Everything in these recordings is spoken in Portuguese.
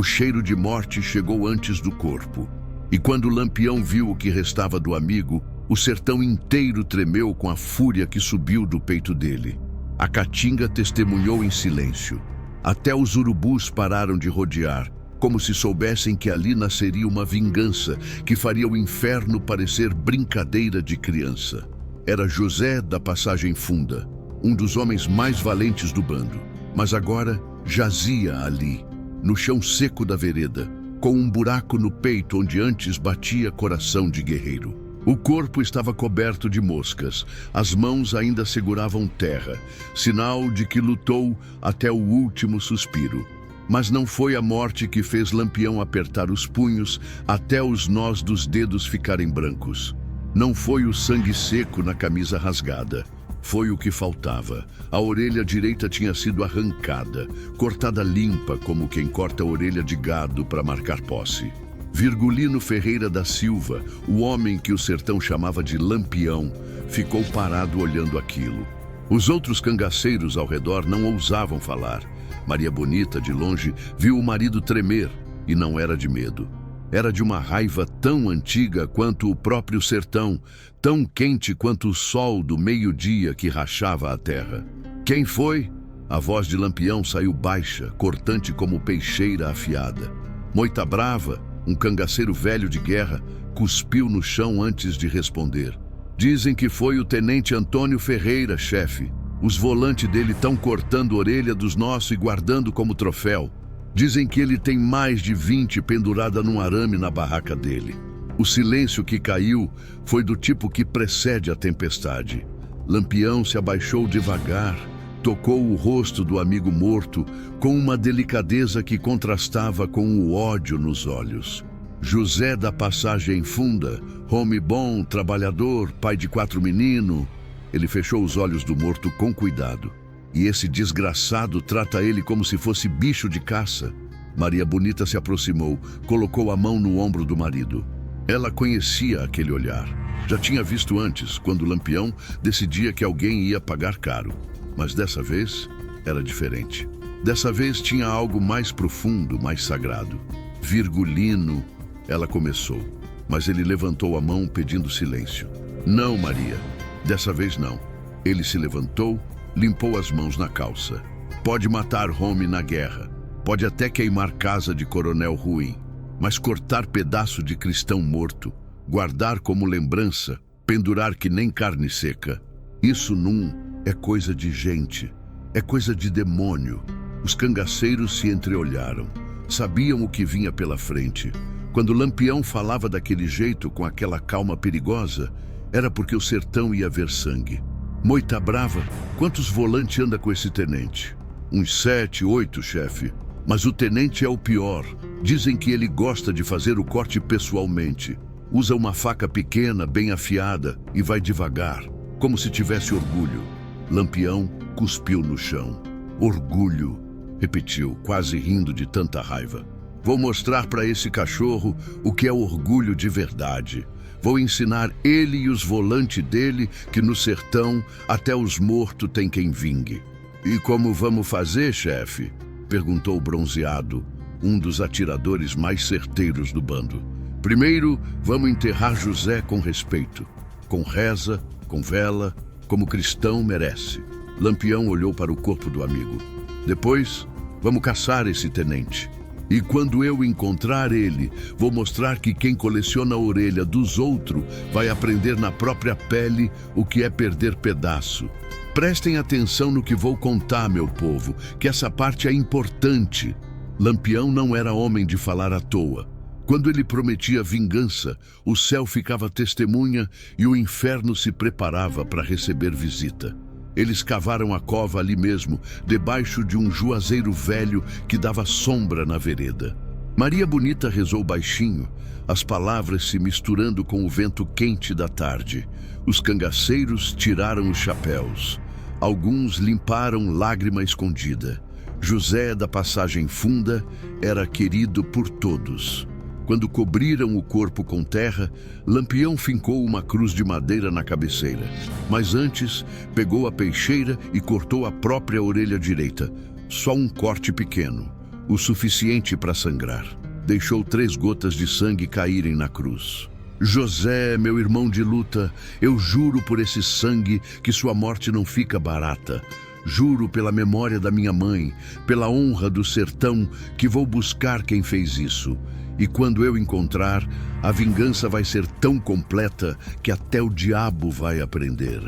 O cheiro de morte chegou antes do corpo. E quando Lampião viu o que restava do amigo, o sertão inteiro tremeu com a fúria que subiu do peito dele. A caatinga testemunhou em silêncio. Até os urubus pararam de rodear, como se soubessem que ali nasceria uma vingança que faria o inferno parecer brincadeira de criança. Era José da Passagem Funda, um dos homens mais valentes do bando, mas agora jazia ali, no chão seco da vereda, com um buraco no peito onde antes batia coração de guerreiro. O corpo estava coberto de moscas, as mãos ainda seguravam terra, sinal de que lutou até o último suspiro. Mas não foi a morte que fez Lampião apertar os punhos até os nós dos dedos ficarem brancos. Não foi o sangue seco na camisa rasgada. Foi o que faltava. A orelha direita tinha sido arrancada, cortada limpa como quem corta a orelha de gado para marcar posse. Virgulino Ferreira da Silva, o homem que o sertão chamava de Lampião, ficou parado olhando aquilo. Os outros cangaceiros ao redor não ousavam falar. Maria Bonita, de longe, viu o marido tremer, e não era de medo. Era de uma raiva tão antiga quanto o próprio sertão, tão quente quanto o sol do meio-dia que rachava a terra. Quem foi? A voz de Lampião saiu baixa, cortante como peixeira afiada. Moita Brava, um cangaceiro velho de guerra, cuspiu no chão antes de responder. Dizem que foi o tenente Antônio Ferreira, chefe. Os volantes dele estão cortando a orelha dos nossos e guardando como troféu. Dizem que ele tem mais de 20 pendurada num arame na barraca dele. O silêncio que caiu foi do tipo que precede a tempestade. Lampião se abaixou devagar, tocou o rosto do amigo morto com uma delicadeza que contrastava com o ódio nos olhos. José da Passagem Funda, homem bom, trabalhador, pai de 4 meninos. Ele fechou os olhos do morto com cuidado. E esse desgraçado trata ele como se fosse bicho de caça. Maria Bonita se aproximou, colocou a mão no ombro do marido. Ela conhecia aquele olhar. Já tinha visto antes, quando Lampião decidia que alguém ia pagar caro. Mas dessa vez era diferente. Dessa vez tinha algo mais profundo, mais sagrado. Virgulino, ela começou, mas ele levantou a mão pedindo silêncio. Não, Maria, dessa vez não. Ele se levantou, limpou as mãos na calça. Pode matar homem na guerra, pode até queimar casa de coronel ruim, mas cortar pedaço de cristão morto, guardar como lembrança, pendurar que nem carne seca, isso não é coisa de gente, é coisa de demônio. Os cangaceiros se entreolharam, sabiam o que vinha pela frente. Quando Lampião falava daquele jeito, com aquela calma perigosa, era porque o sertão ia ver sangue. Moita Brava, quantos volantes anda com esse tenente? Uns 7, 8, chefe. Mas o tenente é o pior. Dizem que ele gosta de fazer o corte pessoalmente. Usa uma faca pequena, bem afiada, e vai devagar, como se tivesse orgulho. Lampião cuspiu no chão. Orgulho, repetiu, quase rindo de tanta raiva. Vou mostrar para esse cachorro o que é orgulho de verdade. Vou ensinar ele e os volantes dele que no sertão até os mortos tem quem vingue. E como vamos fazer, chefe? Perguntou o bronzeado, um dos atiradores mais certeiros do bando. Primeiro, vamos enterrar José com respeito, com reza, com vela, como cristão merece. Lampião olhou para o corpo do amigo. Depois, vamos caçar esse tenente. E quando eu encontrar ele, vou mostrar que quem coleciona a orelha dos outros vai aprender na própria pele o que é perder pedaço. Prestem atenção no que vou contar, meu povo, que essa parte é importante. Lampião não era homem de falar à toa. Quando ele prometia vingança, o céu ficava testemunha e o inferno se preparava para receber visita. Eles cavaram a cova ali mesmo, debaixo de um juazeiro velho que dava sombra na vereda. Maria Bonita rezou baixinho, as palavras se misturando com o vento quente da tarde. Os cangaceiros tiraram os chapéus. Alguns limparam lágrima escondida. José da Passagem Funda era querido por todos. Quando cobriram o corpo com terra, Lampião fincou uma cruz de madeira na cabeceira. Mas antes, pegou a peixeira e cortou a própria orelha direita. Só um corte pequeno. o suficiente para sangrar. Deixou 3 gotas de sangue caírem na cruz. José, meu irmão de luta, eu juro por esse sangue que sua morte não fica barata. Juro pela memória da minha mãe, pela honra do sertão, que vou buscar quem fez isso. E quando eu encontrar, a vingança vai ser tão completa que até o diabo vai aprender.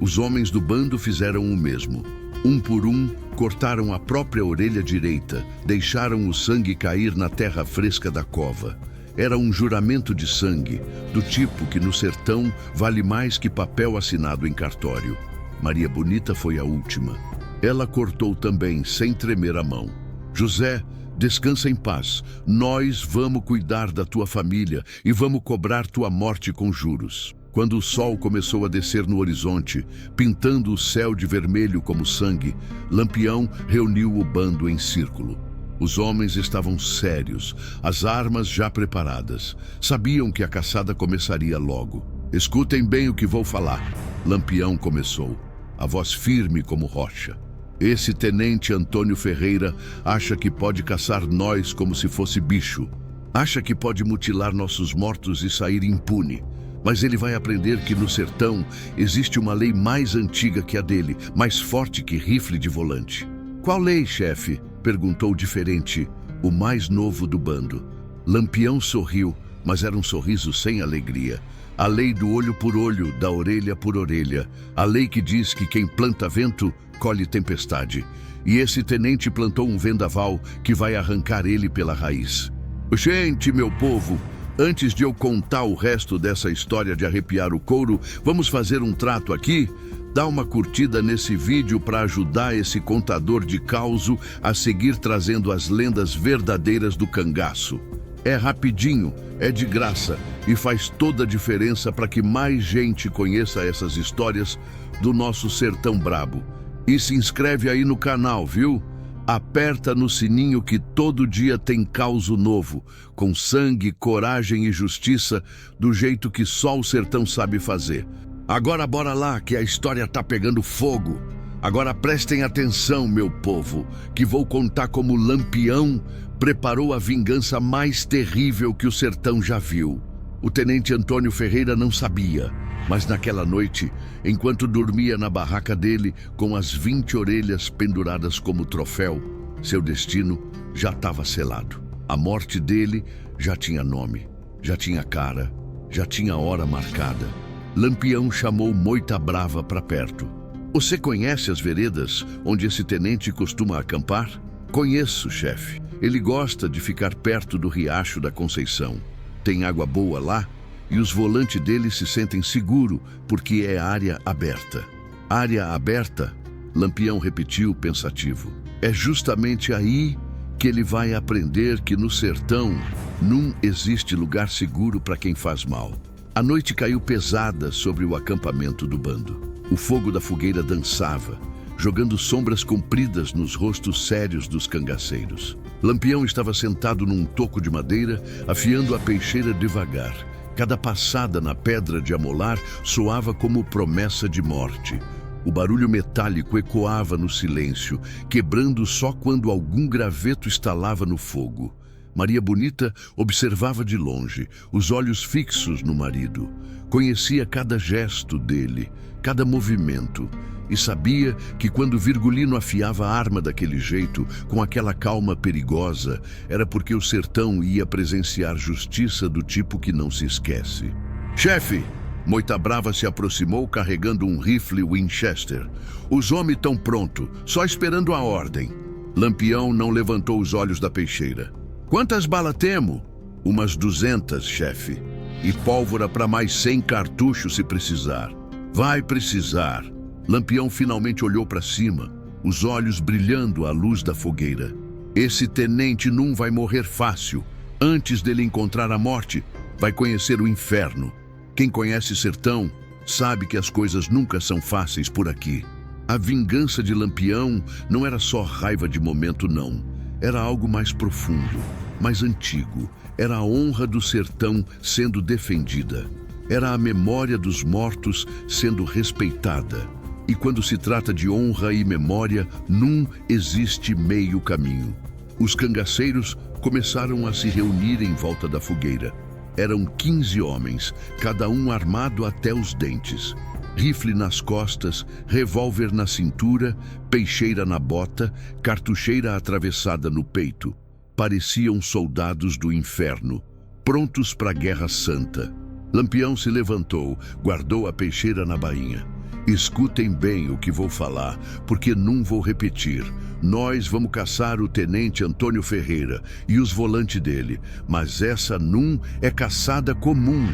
Os homens do bando fizeram o mesmo. Um por um, cortaram a própria orelha direita, deixaram o sangue cair na terra fresca da cova. Era um juramento de sangue, do tipo que no sertão vale mais que papel assinado em cartório. Maria Bonita foi a última. Ela cortou também, sem tremer a mão. José, descansa em paz. Nós vamos cuidar da tua família e vamos cobrar tua morte com juros. Quando o sol começou a descer no horizonte, pintando o céu de vermelho como sangue, Lampião reuniu o bando em círculo. Os homens estavam sérios, as armas já preparadas. Sabiam que a caçada começaria logo. Escutem bem o que vou falar. Lampião começou, a voz firme como rocha. Esse tenente Antônio Ferreira acha que pode caçar nós como se fosse bicho. Acha que pode mutilar nossos mortos e sair impune. Mas ele vai aprender que no sertão existe uma lei mais antiga que a dele, mais forte que rifle de volante. Qual lei, chefe? Perguntou diferente, o mais novo do bando. Lampião sorriu, mas era um sorriso sem alegria. A lei do olho por olho, da orelha por orelha. A lei que diz que quem planta vento, colhe tempestade. E esse tenente plantou um vendaval que vai arrancar ele pela raiz. Gente, meu povo, antes de eu contar o resto dessa história de arrepiar o couro, vamos fazer um trato aqui? Dá uma curtida nesse vídeo para ajudar esse contador de causo a seguir trazendo as lendas verdadeiras do cangaço. É rapidinho, é de graça e faz toda a diferença para que mais gente conheça essas histórias do nosso sertão brabo. E se inscreve aí no canal, viu? Aperta no sininho que todo dia tem causo novo, com sangue, coragem e justiça, do jeito que só o sertão sabe fazer. Agora bora lá, que a história tá pegando fogo. Agora prestem atenção, meu povo, que vou contar como Lampião preparou a vingança mais terrível que o sertão já viu. O tenente Antônio Ferreira não sabia, mas naquela noite, enquanto dormia na barraca dele com as 20 orelhas penduradas como troféu, seu destino já estava selado. A morte dele já tinha nome, já tinha cara, já tinha hora marcada. Lampião chamou Moita Brava para perto. Você conhece as veredas onde esse tenente costuma acampar? Conheço, chefe. Ele gosta de ficar perto do Riacho da Conceição. Tem água boa lá e os volantes dele se sentem seguros porque é área aberta. Área aberta? Lampião repetiu pensativo. É justamente aí que ele vai aprender que no sertão não existe lugar seguro para quem faz mal. A noite caiu pesada sobre o acampamento do bando. O fogo da fogueira dançava, jogando sombras compridas nos rostos sérios dos cangaceiros. Lampião estava sentado num toco de madeira, afiando a peixeira devagar. Cada passada na pedra de amolar soava como promessa de morte. O barulho metálico ecoava no silêncio, quebrando só quando algum graveto estalava no fogo. Maria Bonita observava de longe, os olhos fixos no marido. Conhecia cada gesto dele, cada movimento, e sabia que quando Virgulino afiava a arma daquele jeito, com aquela calma perigosa, era porque o sertão ia presenciar justiça do tipo que não se esquece. Chefe! Moita Brava se aproximou carregando um rifle Winchester. Os homens estão prontos, só esperando a ordem. Lampião não levantou os olhos da peixeira. Quantas balas temos? Umas 200, chefe. E pólvora para mais 100 cartuchos se precisar. Vai precisar. Lampião finalmente olhou para cima, os olhos brilhando à luz da fogueira. Esse tenente não vai morrer fácil. Antes dele encontrar a morte, vai conhecer o inferno. Quem conhece sertão sabe que as coisas nunca são fáceis por aqui. A vingança de Lampião não era só raiva de momento, não. Era algo mais profundo, mais antigo. Era a honra do sertão sendo defendida. Era a memória dos mortos sendo respeitada. E quando se trata de honra e memória, não existe meio caminho. Os cangaceiros começaram a se reunir em volta da fogueira. Eram 15 homens, cada um armado até os dentes. Rifle nas costas, revólver na cintura, peixeira na bota, cartucheira atravessada no peito. Pareciam soldados do inferno, prontos para a guerra santa. Lampião se levantou, guardou a peixeira na bainha. Escutem bem o que vou falar, porque não vou repetir. Nós vamos caçar o tenente Antônio Ferreira e os volantes dele, mas essa não é caçada comum.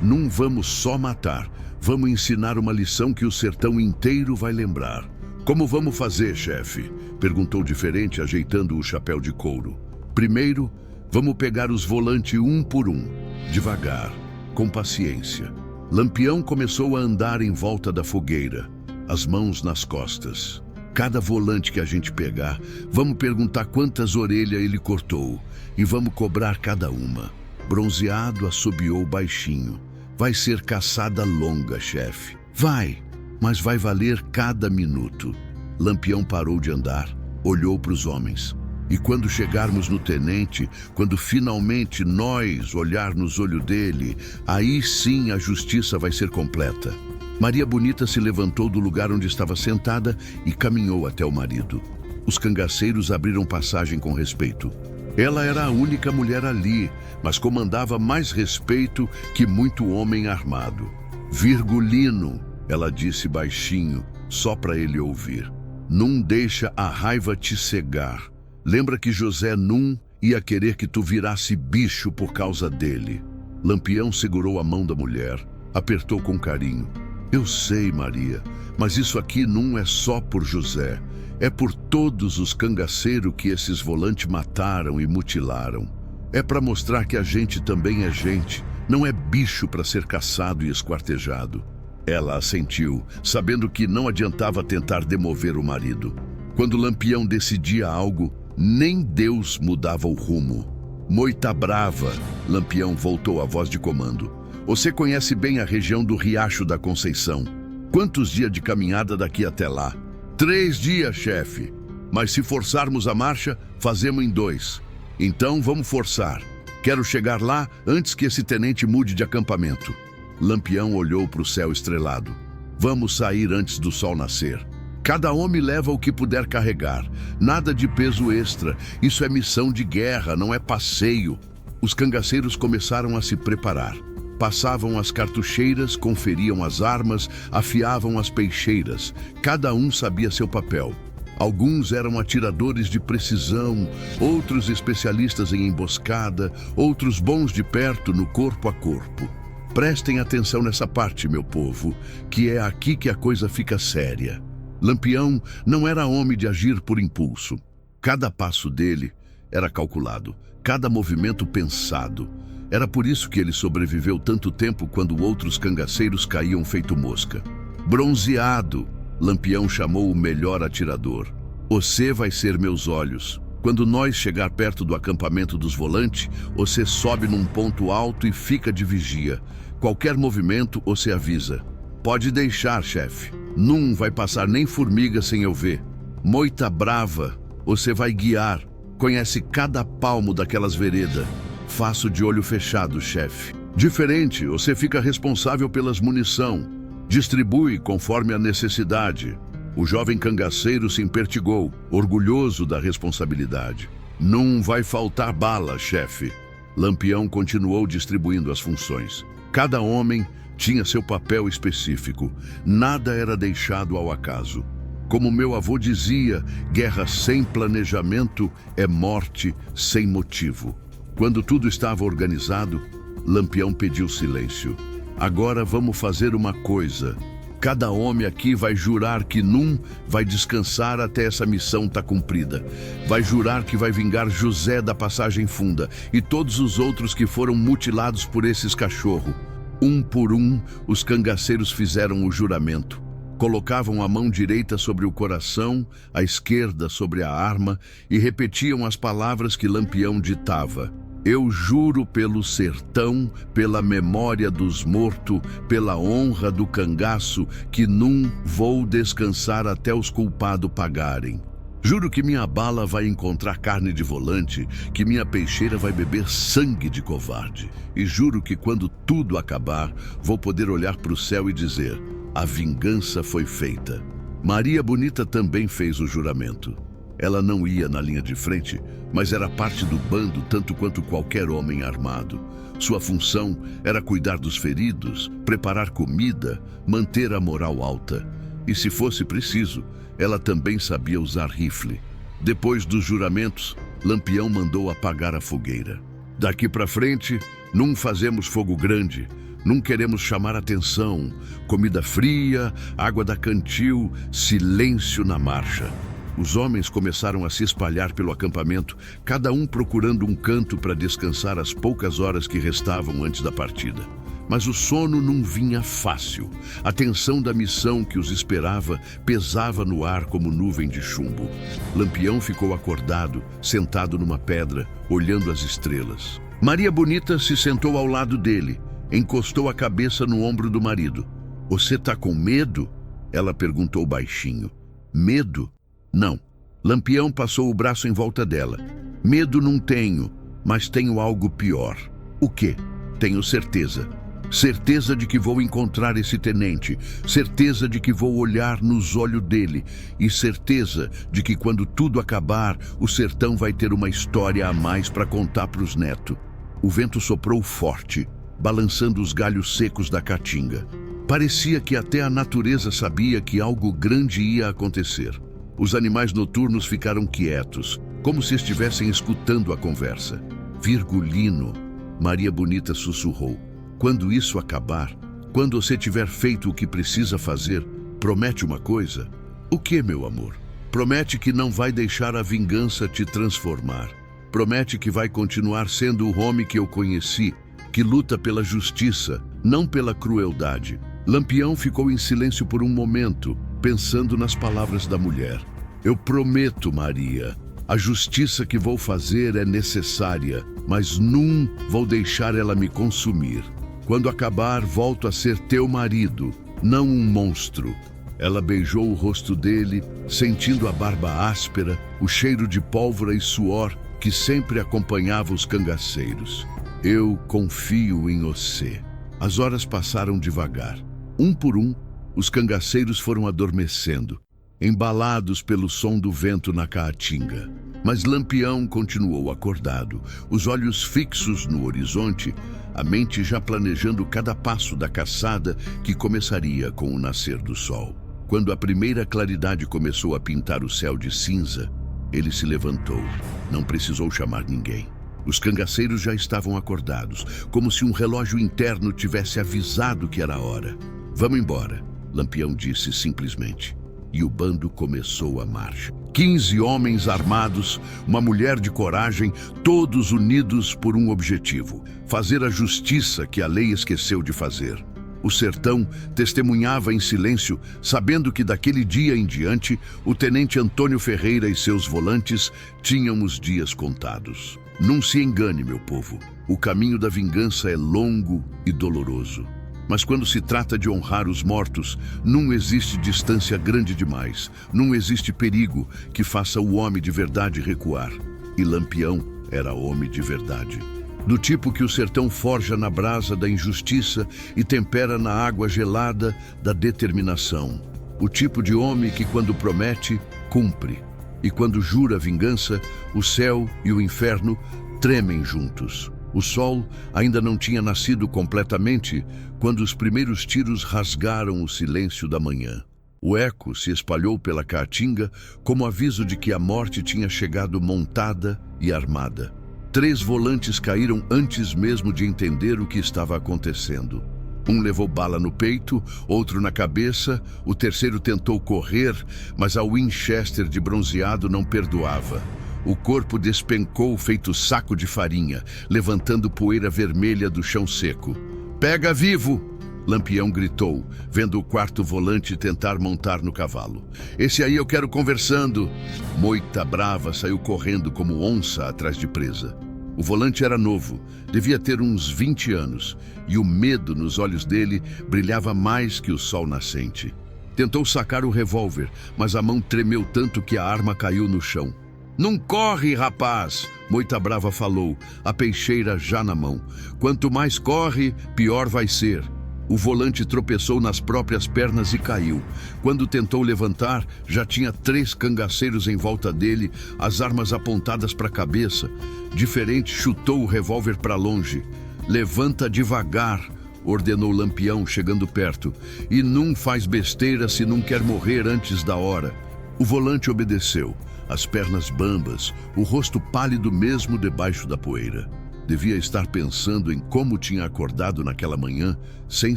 Não vamos só matar, vamos ensinar uma lição que o sertão inteiro vai lembrar. Como vamos fazer, chefe? Perguntou diferente, ajeitando o chapéu de couro. Primeiro, vamos pegar os volantes um por um, devagar, com paciência. Lampião começou a andar em volta da fogueira, as mãos nas costas. Cada volante que a gente pegar, vamos perguntar quantas orelhas ele cortou e vamos cobrar cada uma. Bronzeado assobiou baixinho. Vai ser caçada longa, chefe. Vai, mas vai valer cada minuto. Lampião parou de andar, olhou para os homens. E quando chegarmos no tenente, quando finalmente nós olhar nos olhos dele, aí sim a justiça vai ser completa. Maria Bonita se levantou do lugar onde estava sentada e caminhou até o marido. Os cangaceiros abriram passagem com respeito. Ela era a única mulher ali, mas comandava mais respeito que muito homem armado. Virgulino, ela disse baixinho, só para ele ouvir. Não deixa a raiva te cegar. Lembra que José não ia querer que tu virasse bicho por causa dele. Lampião segurou a mão da mulher, apertou com carinho. Eu sei, Maria, mas isso aqui não é só por José. É por todos os cangaceiros que esses volantes mataram e mutilaram. É para mostrar que a gente também é gente, não é bicho para ser caçado e esquartejado. Ela assentiu, sabendo que não adiantava tentar demover o marido. Quando Lampião decidia algo, nem Deus mudava o rumo. Moita brava, Lampião voltou à voz de comando. Você conhece bem a região do Riacho da Conceição. Quantos dias de caminhada daqui até lá? 3 dias, chefe. Mas se forçarmos a marcha, fazemos em 2. Então vamos forçar. Quero chegar lá antes que esse tenente mude de acampamento. Lampião olhou para o céu estrelado. Vamos sair antes do sol nascer. Cada homem leva o que puder carregar. Nada de peso extra. Isso é missão de guerra, não é passeio. Os cangaceiros começaram a se preparar. Passavam as cartucheiras, conferiam as armas, afiavam as peixeiras. Cada um sabia seu papel. Alguns eram atiradores de precisão, outros especialistas em emboscada, outros bons de perto no corpo a corpo. Prestem atenção nessa parte, meu povo, que é aqui que a coisa fica séria. Lampião não era homem de agir por impulso. Cada passo dele era calculado, cada movimento pensado. Era por isso que ele sobreviveu tanto tempo quando outros cangaceiros caíam feito mosca. Bronzeado, Lampião chamou o melhor atirador. Você vai ser meus olhos. Quando nós chegar perto do acampamento dos volantes, você sobe num ponto alto e fica de vigia. Qualquer movimento, você avisa. Pode deixar, chefe. Não vai passar nem formiga sem eu ver. Moita brava, você vai guiar. Conhece cada palmo daquelas veredas. Faço de olho fechado, chefe. Diferente, você fica responsável pelas munição. Distribui conforme a necessidade. O jovem cangaceiro se empertigou, orgulhoso da responsabilidade. Não vai faltar bala, chefe. Lampião continuou distribuindo as funções. Cada homem tinha seu papel específico. Nada era deixado ao acaso. Como meu avô dizia, guerra sem planejamento é morte sem motivo. Quando tudo estava organizado, Lampião pediu silêncio. Agora vamos fazer uma coisa. Cada homem aqui vai jurar que não vai descansar até essa missão estar cumprida. Vai jurar que vai vingar José da Passagem Funda e todos os outros que foram mutilados por esses cachorros. Um por um, os cangaceiros fizeram o juramento. Colocavam a mão direita sobre o coração, a esquerda sobre a arma e repetiam as palavras que Lampião ditava. Eu juro pelo sertão, pela memória dos mortos, pela honra do cangaço, que não vou descansar até os culpados pagarem. Juro que minha bala vai encontrar carne de volante, que minha peixeira vai beber sangue de covarde. E juro que quando tudo acabar, vou poder olhar para o céu e dizer: a vingança foi feita. Maria Bonita também fez o juramento. Ela não ia na linha de frente, mas era parte do bando tanto quanto qualquer homem armado. Sua função era cuidar dos feridos, preparar comida, manter a moral alta. E se fosse preciso, ela também sabia usar rifle. Depois dos juramentos, Lampião mandou apagar a fogueira. Daqui para frente, não fazemos fogo grande, não queremos chamar atenção. Comida fria, água da cantil, silêncio na marcha. Os homens começaram a se espalhar pelo acampamento, cada um procurando um canto para descansar as poucas horas que restavam antes da partida. Mas o sono não vinha fácil. A tensão da missão que os esperava pesava no ar como nuvem de chumbo. Lampião ficou acordado, sentado numa pedra, olhando as estrelas. Maria Bonita se sentou ao lado dele, encostou a cabeça no ombro do marido. "Você tá com medo?" Ela perguntou baixinho. "Medo? Não." Lampião passou o braço em volta dela. "Medo não tenho, mas tenho algo pior." "O quê?" "Tenho certeza. Certeza de que vou encontrar esse tenente, certeza de que vou olhar nos olhos dele e certeza de que quando tudo acabar, o sertão vai ter uma história a mais para contar para os netos." O vento soprou forte, balançando os galhos secos da caatinga. Parecia que até a natureza sabia que algo grande ia acontecer. Os animais noturnos ficaram quietos, como se estivessem escutando a conversa. "Virgulino", Maria Bonita sussurrou. "Quando isso acabar, quando você tiver feito o que precisa fazer, promete uma coisa." "O que, meu amor?" "Promete que não vai deixar a vingança te transformar. Promete que vai continuar sendo o homem que eu conheci, que luta pela justiça, não pela crueldade." Lampião ficou em silêncio por um momento, pensando nas palavras da mulher. "Eu prometo, Maria. A justiça que vou fazer é necessária, mas não vou deixar ela me consumir. Quando acabar, volto a ser teu marido, não um monstro." Ela beijou o rosto dele, sentindo a barba áspera, o cheiro de pólvora e suor que sempre acompanhava os cangaceiros. "Eu confio em você." As horas passaram devagar. Um por um, os cangaceiros foram adormecendo, embalados pelo som do vento na caatinga. Mas Lampião continuou acordado, os olhos fixos no horizonte, a mente já planejando cada passo da caçada que começaria com o nascer do sol. Quando a primeira claridade começou a pintar o céu de cinza, ele se levantou. Não precisou chamar ninguém. Os cangaceiros já estavam acordados, como se um relógio interno tivesse avisado que era a hora. "Vamos embora", Lampião disse simplesmente. E o bando começou a marcha. 15 homens armados, uma mulher de coragem, todos unidos por um objetivo: fazer a justiça que a lei esqueceu de fazer. O sertão testemunhava em silêncio, sabendo que daquele dia em diante, o tenente Antônio Ferreira e seus volantes tinham os dias contados. Não se engane, meu povo, o caminho da vingança é longo e doloroso. Mas quando se trata de honrar os mortos, não existe distância grande demais, não existe perigo que faça o homem de verdade recuar. E Lampião era homem de verdade. Do tipo que o sertão forja na brasa da injustiça e tempera na água gelada da determinação. O tipo de homem que quando promete, cumpre. E quando jura vingança, o céu e o inferno tremem juntos. O sol ainda não tinha nascido completamente quando os primeiros tiros rasgaram o silêncio da manhã. O eco se espalhou pela caatinga como aviso de que a morte tinha chegado montada e armada. 3 volantes caíram antes mesmo de entender o que estava acontecendo. Um levou bala no peito, outro na cabeça, o terceiro tentou correr, mas a Winchester de bronzeado não perdoava. O corpo despencou feito saco de farinha, levantando poeira vermelha do chão seco. "Pega vivo!" Lampião gritou, vendo o 4º volante tentar montar no cavalo. "Esse aí eu quero conversando." Moita brava saiu correndo como onça atrás de presa. O volante era novo, devia ter uns 20 anos, e o medo nos olhos dele brilhava mais que o sol nascente. Tentou sacar o revólver, mas a mão tremeu tanto que a arma caiu no chão. Não corre, rapaz! Moita Brava falou, a peixeira já na mão. Quanto mais corre, pior vai ser. O volante tropeçou nas próprias pernas e caiu. Quando tentou levantar, já tinha 3 cangaceiros em volta dele, as armas apontadas para a cabeça. Diferente, chutou o revólver para longe. Levanta devagar, ordenou Lampião, chegando perto. E não faz besteira se não quer morrer antes da hora. O volante obedeceu, as pernas bambas, o rosto pálido mesmo debaixo da poeira. Devia estar pensando em como tinha acordado naquela manhã, sem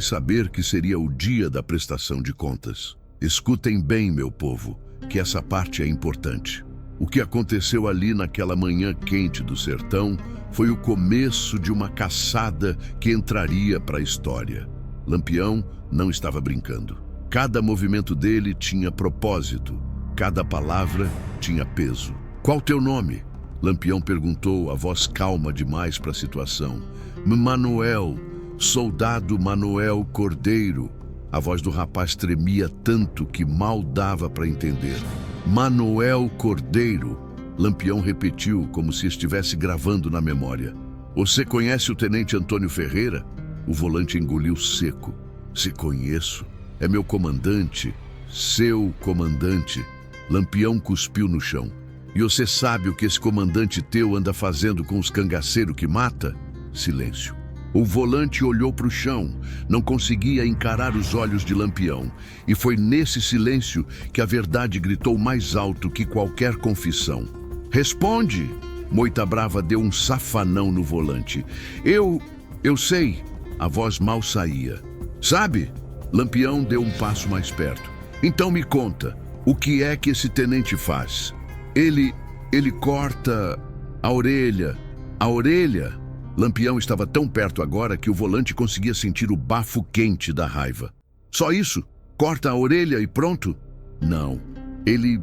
saber que seria o dia da prestação de contas. Escutem bem, meu povo, que essa parte é importante. O que aconteceu ali naquela manhã quente do sertão foi o começo de uma caçada que entraria para a história. Lampião não estava brincando. Cada movimento dele tinha propósito, cada palavra tinha peso. Qual teu nome? Lampião perguntou, a voz calma demais para a situação. Manuel, soldado Manuel Cordeiro. A voz do rapaz tremia tanto que mal dava para entender. Manuel Cordeiro. Lampião repetiu como se estivesse gravando na memória. Você conhece o tenente Antônio Ferreira? O volante engoliu seco. Se conheço. É meu comandante. Seu comandante. Lampião cuspiu no chão. E você sabe o que esse comandante teu anda fazendo com os cangaceiros que mata? Silêncio. O volante olhou para o chão, não conseguia encarar os olhos de Lampião. E foi nesse silêncio que a verdade gritou mais alto que qualquer confissão. Responde! Moita Brava deu um safanão no volante. Eu sei. A voz mal saía. Sabe? Lampião deu um passo mais perto. Então me conta, o que é que esse tenente faz? Ele corta a orelha. A orelha? Lampião estava tão perto agora que o volante conseguia sentir o bafo quente da raiva. Só isso? Corta a orelha e pronto? Não. Ele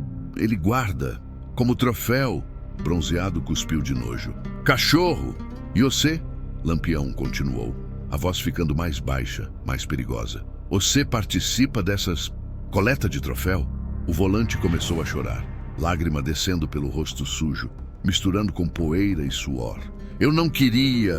guarda. Como troféu. Bronzeado cuspiu de nojo. Cachorro! E você? Lampião continuou, a voz ficando mais baixa, mais perigosa. Você participa dessas coleta de troféu? O volante começou a chorar. Lágrima descendo pelo rosto sujo, misturando com poeira e suor. Eu não queria.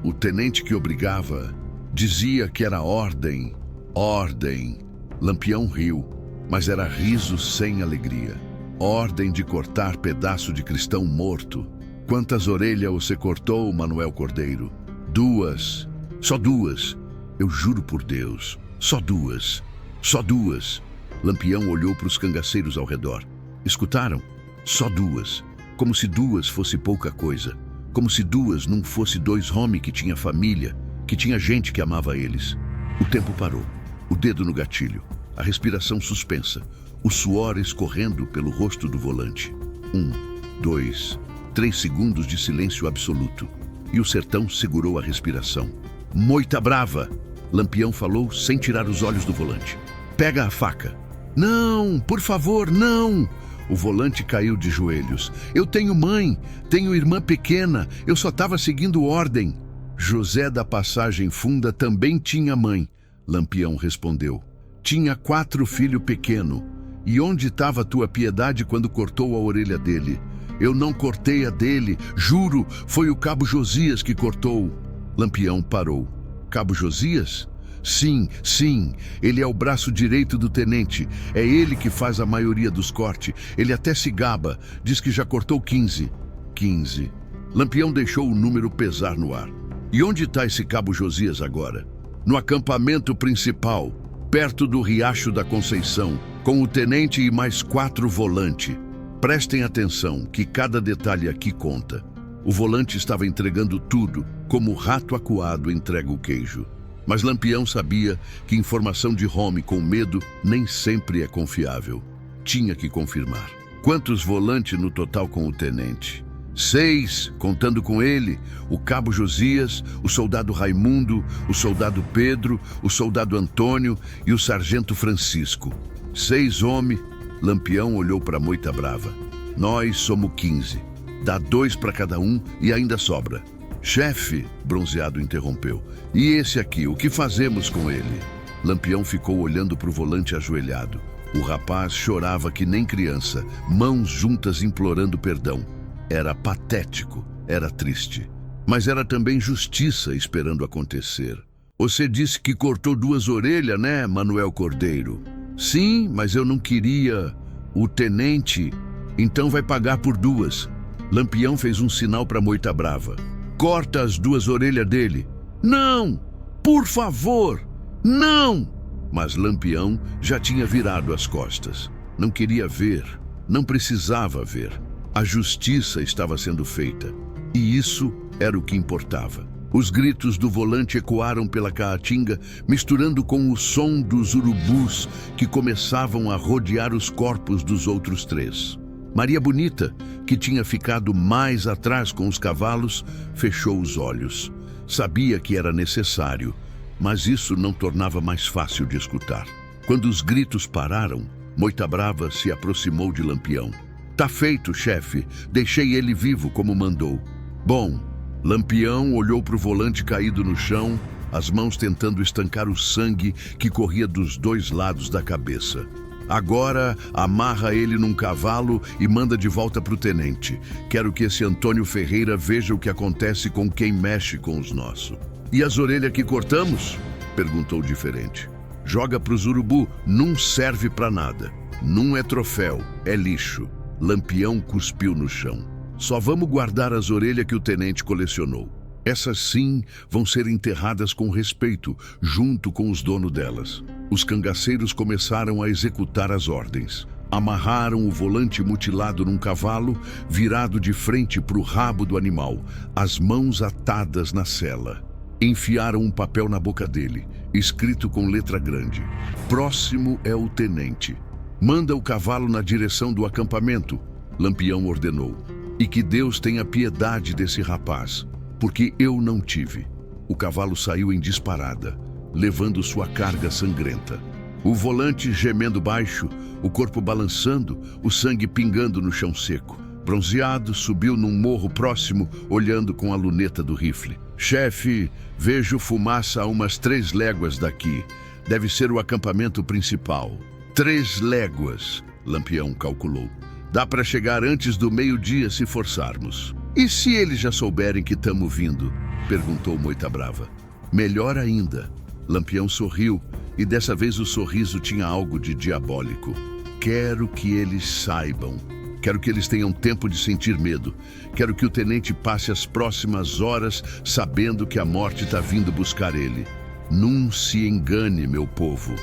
O tenente que obrigava dizia que era ordem. Ordem. Lampião riu, mas era riso sem alegria. Ordem de cortar pedaço de cristão morto. Quantas orelhas você cortou, Manuel Cordeiro? 2. Só 2. Eu juro por Deus. Só 2. Só 2. Lampião olhou para os cangaceiros ao redor. Escutaram? Só 2. Como se 2 fosse pouca coisa. Como se 2 não fosse 2 homens que tinha família, que tinha gente que amava eles. O tempo parou. O dedo no gatilho. A respiração suspensa. O suor escorrendo pelo rosto do volante. 1, 2, 3 segundos de silêncio absoluto. E o sertão segurou a respiração. Moita Brava! Lampião falou sem tirar os olhos do volante. Pega a faca. Não, por favor, não! O volante caiu de joelhos. Eu tenho mãe, tenho irmã pequena, eu só estava seguindo ordem. José da Passagem Funda também tinha mãe, Lampião respondeu. Tinha 4 filhos pequenos. E onde estava a tua piedade quando cortou a orelha dele? Eu não cortei a dele, juro, foi o cabo Josias que cortou. Lampião parou. Cabo Josias? Sim, ele é o braço direito do tenente. É ele que faz a maioria dos cortes. Ele até se gaba, diz que já cortou 15. 15. Lampião deixou o número pesar no ar. E onde está esse cabo Josias agora? No acampamento principal, perto do Riacho da Conceição, com o tenente e mais 4 volantes. Prestem atenção, que cada detalhe aqui conta. O volante estava entregando tudo, como o rato acuado entrega o queijo. Mas Lampião sabia que informação de home com medo nem sempre é confiável. Tinha que confirmar. Quantos volantes no total com o tenente? 6, contando com ele, o cabo Josias, o soldado Raimundo, o soldado Pedro, o soldado Antônio e o sargento Francisco. 6 homens. Lampião olhou para Moita Brava. Nós somos 15. Dá 2 para cada um e ainda sobra. Chefe, Bronzeado interrompeu. E esse aqui, o que fazemos com ele? Lampião ficou olhando para o volante ajoelhado. O rapaz chorava que nem criança, mãos juntas implorando perdão. Era patético, era triste. Mas era também justiça esperando acontecer. Você disse que cortou 2 orelhas, né, Manuel Cordeiro? Sim, mas eu não queria. O tenente, então vai pagar por 2. Lampião fez um sinal para Moita Brava. Corta as 2 orelhas dele. Não! Por favor! Não! Mas Lampião já tinha virado as costas. Não queria ver, não precisava ver. A justiça estava sendo feita. E isso era o que importava. Os gritos do volante ecoaram pela Caatinga, misturando com o som dos urubus que começavam a rodear os corpos dos outros 3. Maria Bonita, que tinha ficado mais atrás com os cavalos, fechou os olhos. Sabia que era necessário, mas isso não tornava mais fácil de escutar. Quando os gritos pararam, Moita Brava se aproximou de Lampião. Tá feito, chefe. Deixei ele vivo como mandou. Bom, Lampião olhou para o volante caído no chão, as mãos tentando estancar o sangue que corria dos 2 lados da cabeça. Agora, amarra ele num cavalo e manda de volta para o tenente. Quero que esse Antônio Ferreira veja o que acontece com quem mexe com os nossos. E as orelhas que cortamos? Perguntou o diferente. Joga pros urubu, não serve para nada. Não é troféu, é lixo. Lampião cuspiu no chão. Só vamos guardar as orelhas que o tenente colecionou. Essas sim vão ser enterradas com respeito, junto com os donos delas. Os cangaceiros começaram a executar as ordens. Amarraram o volante mutilado num cavalo, virado de frente para o rabo do animal, as mãos atadas na sela. Enfiaram um papel na boca dele, escrito com letra grande. Próximo é o tenente. Manda o cavalo na direção do acampamento, Lampião ordenou. E que Deus tenha piedade desse rapaz, porque eu não tive. O cavalo saiu em disparada, levando sua carga sangrenta. O volante gemendo baixo, o corpo balançando, o sangue pingando no chão seco. Bronzeado, subiu num morro próximo, olhando com a luneta do rifle. Chefe, vejo fumaça a umas 3 léguas daqui. Deve ser o acampamento principal. 3 léguas, Lampião calculou. Dá para chegar antes do meio-dia se forçarmos. E se eles já souberem que estamos vindo? Perguntou Moita Brava. Melhor ainda. Lampião sorriu, e dessa vez o sorriso tinha algo de diabólico. Quero que eles saibam. Quero que eles tenham tempo de sentir medo. Quero que o tenente passe as próximas horas sabendo que a morte está vindo buscar ele. Não se engane, meu povo.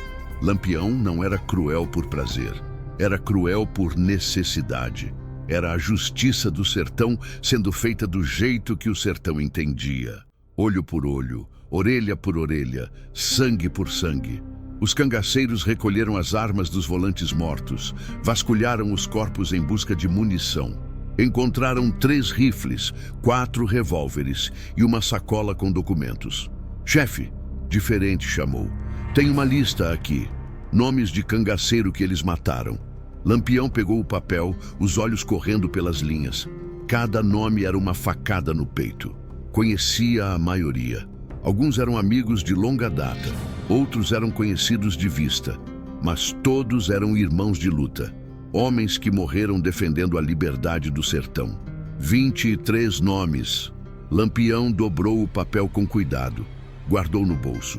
Lampião não era cruel por prazer. Era cruel por necessidade. Era a justiça do sertão sendo feita do jeito que o sertão entendia. Olho por olho, orelha por orelha, sangue por sangue. Os cangaceiros recolheram as armas dos volantes mortos, vasculharam os corpos em busca de munição. Encontraram 3 rifles, 4 revólveres e uma sacola com documentos. Chefe, diferente chamou. Tem uma lista aqui. Nomes de cangaceiro que eles mataram. Lampião pegou o papel, os olhos correndo pelas linhas. Cada nome era uma facada no peito. Conhecia a maioria. Alguns eram amigos de longa data, outros eram conhecidos de vista, mas todos eram irmãos de luta. Homens que morreram defendendo a liberdade do sertão. 23 nomes. Lampião dobrou o papel com cuidado, guardou no bolso.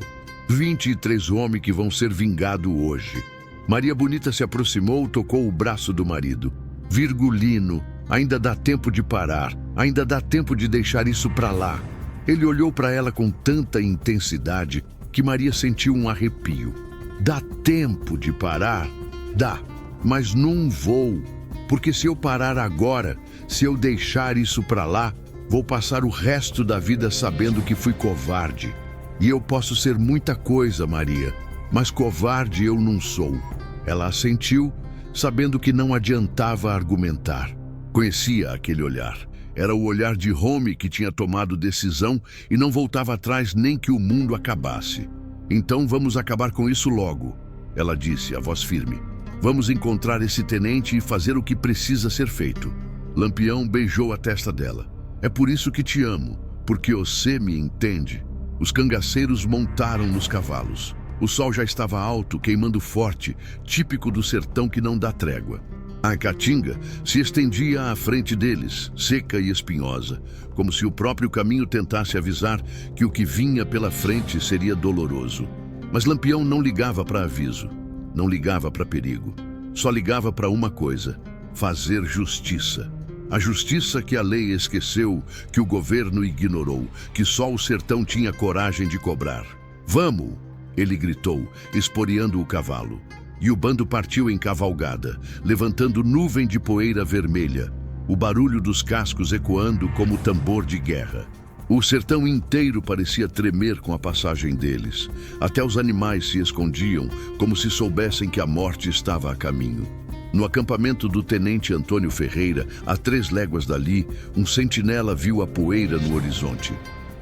23 homens que vão ser vingados hoje. Maria Bonita se aproximou, tocou o braço do marido. Virgulino, ainda dá tempo de parar, ainda dá tempo de deixar isso para lá. Ele olhou para ela com tanta intensidade que Maria sentiu um arrepio. Dá tempo de parar? Dá, mas não vou, porque se eu parar agora, se eu deixar isso para lá, vou passar o resto da vida sabendo que fui covarde. E eu posso ser muita coisa, Maria, mas covarde eu não sou. Ela assentiu, sabendo que não adiantava argumentar. Conhecia aquele olhar. Era o olhar de Home que tinha tomado decisão e não voltava atrás nem que o mundo acabasse. Então vamos acabar com isso logo, ela disse, a voz firme. Vamos encontrar esse tenente e fazer o que precisa ser feito. Lampião beijou a testa dela. É por isso que te amo, porque você me entende. Os cangaceiros montaram nos cavalos. O sol já estava alto, queimando forte, típico do sertão que não dá trégua. A caatinga se estendia à frente deles, seca e espinhosa, como se o próprio caminho tentasse avisar que o que vinha pela frente seria doloroso. Mas Lampião não ligava para aviso, não ligava para perigo. Só ligava para uma coisa: fazer justiça. A justiça que a lei esqueceu, que o governo ignorou, que só o sertão tinha coragem de cobrar. "Vamos!" ele gritou, esporeando o cavalo. E o bando partiu em cavalgada, levantando nuvem de poeira vermelha, o barulho dos cascos ecoando como tambor de guerra. O sertão inteiro parecia tremer com a passagem deles. Até os animais se escondiam, como se soubessem que a morte estava a caminho. No acampamento do tenente Antônio Ferreira, a 3 léguas dali, um sentinela viu a poeira no horizonte.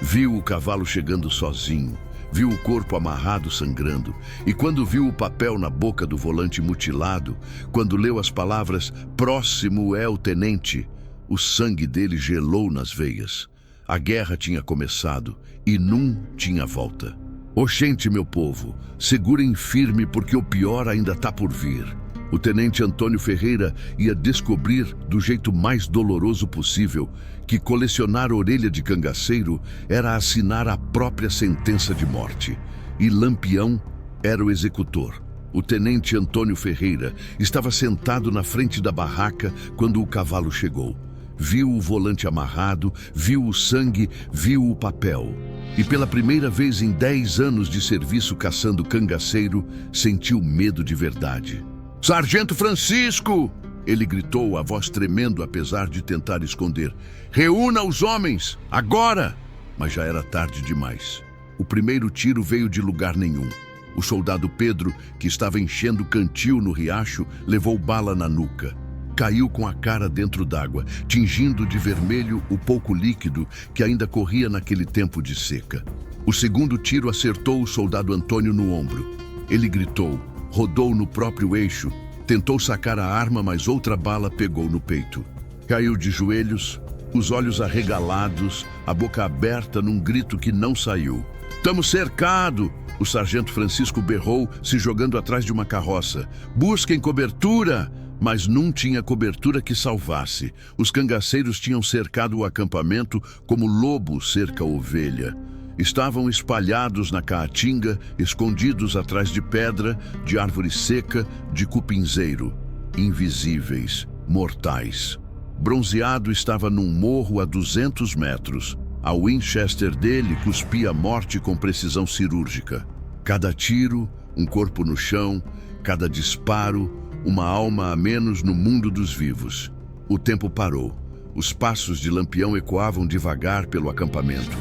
Viu o cavalo chegando sozinho. Viu o corpo amarrado sangrando, e quando viu o papel na boca do volante mutilado, quando leu as palavras "Próximo é o tenente", o sangue dele gelou nas veias. A guerra tinha começado e não tinha volta. "Oxente, meu povo, segurem firme porque o pior ainda está por vir." O tenente Antônio Ferreira ia descobrir, do jeito mais doloroso possível, que colecionar orelha de cangaceiro era assinar a própria sentença de morte. E Lampião era o executor. O tenente Antônio Ferreira estava sentado na frente da barraca quando o cavalo chegou. Viu o volante amarrado, viu o sangue, viu o papel. E pela primeira vez em 10 anos de serviço caçando cangaceiro, sentiu medo de verdade. "Sargento Francisco!" ele gritou, a voz tremendo apesar de tentar esconder. "Reúna os homens, agora!" Mas já era tarde demais. O primeiro tiro veio de lugar nenhum. O soldado Pedro, que estava enchendo cantil no riacho, levou bala na nuca. Caiu com a cara dentro d'água, tingindo de vermelho o pouco líquido que ainda corria naquele tempo de seca. O segundo tiro acertou o soldado Antônio no ombro. Ele gritou, rodou no próprio eixo, tentou sacar a arma, mas outra bala pegou no peito. Caiu de joelhos, os olhos arregalados, a boca aberta num grito que não saiu. "Estamos cercados!" o sargento Francisco berrou, se jogando atrás de uma carroça. "Busquem cobertura!" Mas não tinha cobertura que salvasse. Os cangaceiros tinham cercado o acampamento como lobo cerca a ovelha. Estavam espalhados na caatinga, escondidos atrás de pedra, de árvore seca, de cupinzeiro. Invisíveis, mortais. Bronzeado estava num morro a 200 metros. A Winchester dele cuspia a morte com precisão cirúrgica. Cada tiro, um corpo no chão, cada disparo, uma alma a menos no mundo dos vivos. O tempo parou. Os passos de Lampião ecoavam devagar pelo acampamento.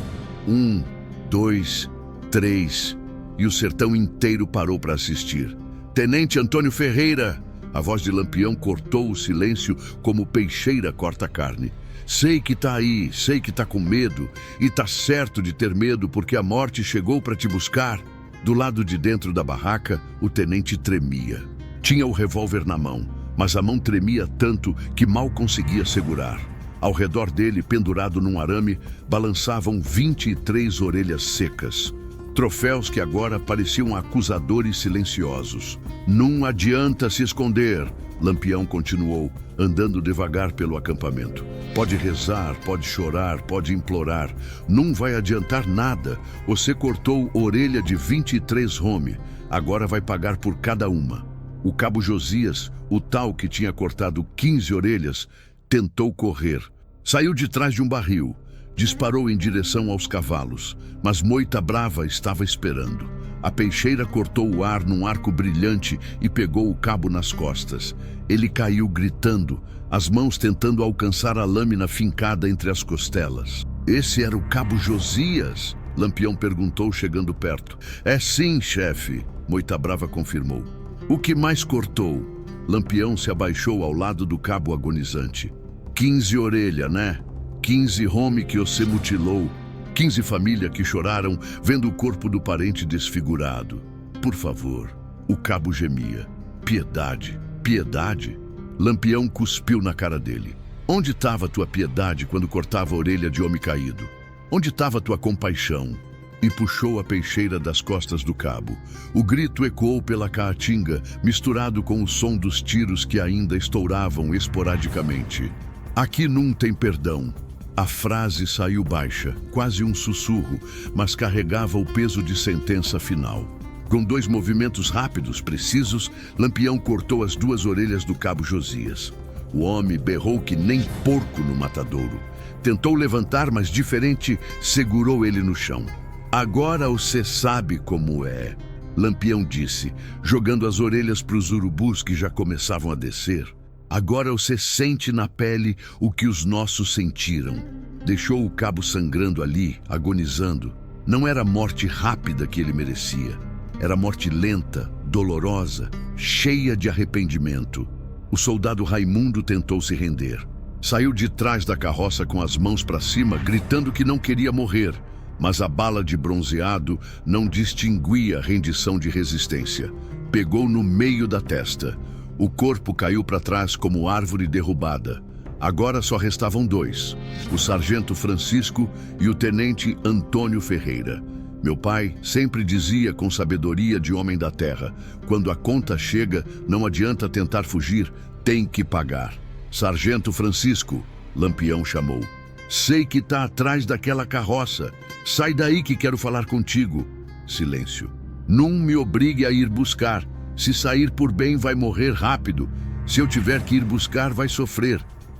1, 2, 3, e o sertão inteiro parou para assistir. "Tenente Antônio Ferreira!" A voz de Lampião cortou o silêncio como peixeira corta a carne. "Sei que tá aí, sei que tá com medo, e tá certo de ter medo porque a morte chegou para te buscar." Do lado de dentro da barraca, o tenente tremia. Tinha o revólver na mão, mas a mão tremia tanto que mal conseguia segurar. Ao redor dele, pendurado num arame, balançavam 23 orelhas secas. Troféus que agora pareciam acusadores silenciosos. "Não adianta se esconder", Lampião continuou, andando devagar pelo acampamento. "Pode rezar, pode chorar, pode implorar. Não vai adiantar nada. Você cortou orelha de 23 home. Agora vai pagar por cada uma." O cabo Josias, o tal que tinha cortado 15 orelhas, tentou correr. Saiu de trás de um barril. Disparou em direção aos cavalos, mas Moita Brava estava esperando. A peixeira cortou o ar num arco brilhante e pegou o cabo nas costas. Ele caiu gritando, as mãos tentando alcançar a lâmina fincada entre as costelas. "Esse era o cabo Josias?" Lampião perguntou, chegando perto. "É sim, chefe", Moita Brava confirmou. "O que mais cortou?" Lampião se abaixou ao lado do cabo agonizante. 15 orelha, né? 15 home que você mutilou. 15 família que choraram vendo o corpo do parente desfigurado. Por favor." O cabo gemia. "Piedade, piedade." Lampião cuspiu na cara dele. "Onde estava tua piedade quando cortava a orelha de homem caído? Onde estava tua compaixão?" e puxou a peixeira das costas do cabo. O grito ecoou pela caatinga, misturado com o som dos tiros que ainda estouravam esporadicamente. Aqui não tem perdão. A frase saiu baixa, quase um sussurro, mas carregava o peso de sentença final. Com 2 movimentos rápidos, precisos, Lampião cortou as 2 orelhas do cabo Josias. O homem berrou que nem porco no matadouro. Tentou levantar, mas diferente, segurou ele no chão. Agora você sabe como é, Lampião disse, jogando as orelhas para os urubus que já começavam a descer. Agora você sente na pele o que os nossos sentiram. Deixou o cabo sangrando ali, agonizando. Não era a morte rápida que ele merecia. Era morte lenta, dolorosa, cheia de arrependimento. O soldado Raimundo tentou se render. Saiu de trás da carroça com as mãos para cima, gritando que não queria morrer. Mas a bala de bronzeado não distinguia rendição de resistência. Pegou no meio da testa. O corpo caiu para trás como árvore derrubada. Agora só restavam 2, o sargento Francisco e o tenente Antônio Ferreira. Meu pai sempre dizia com sabedoria de homem da terra, quando a conta chega, não adianta tentar fugir, tem que pagar. Sargento Francisco, Lampião chamou. Sei que tá atrás daquela carroça. Sai daí que quero falar contigo. Silêncio. Não me obrigue a ir buscar. Se sair por bem, vai morrer rápido. Se eu tiver que ir buscar, vai sofrer.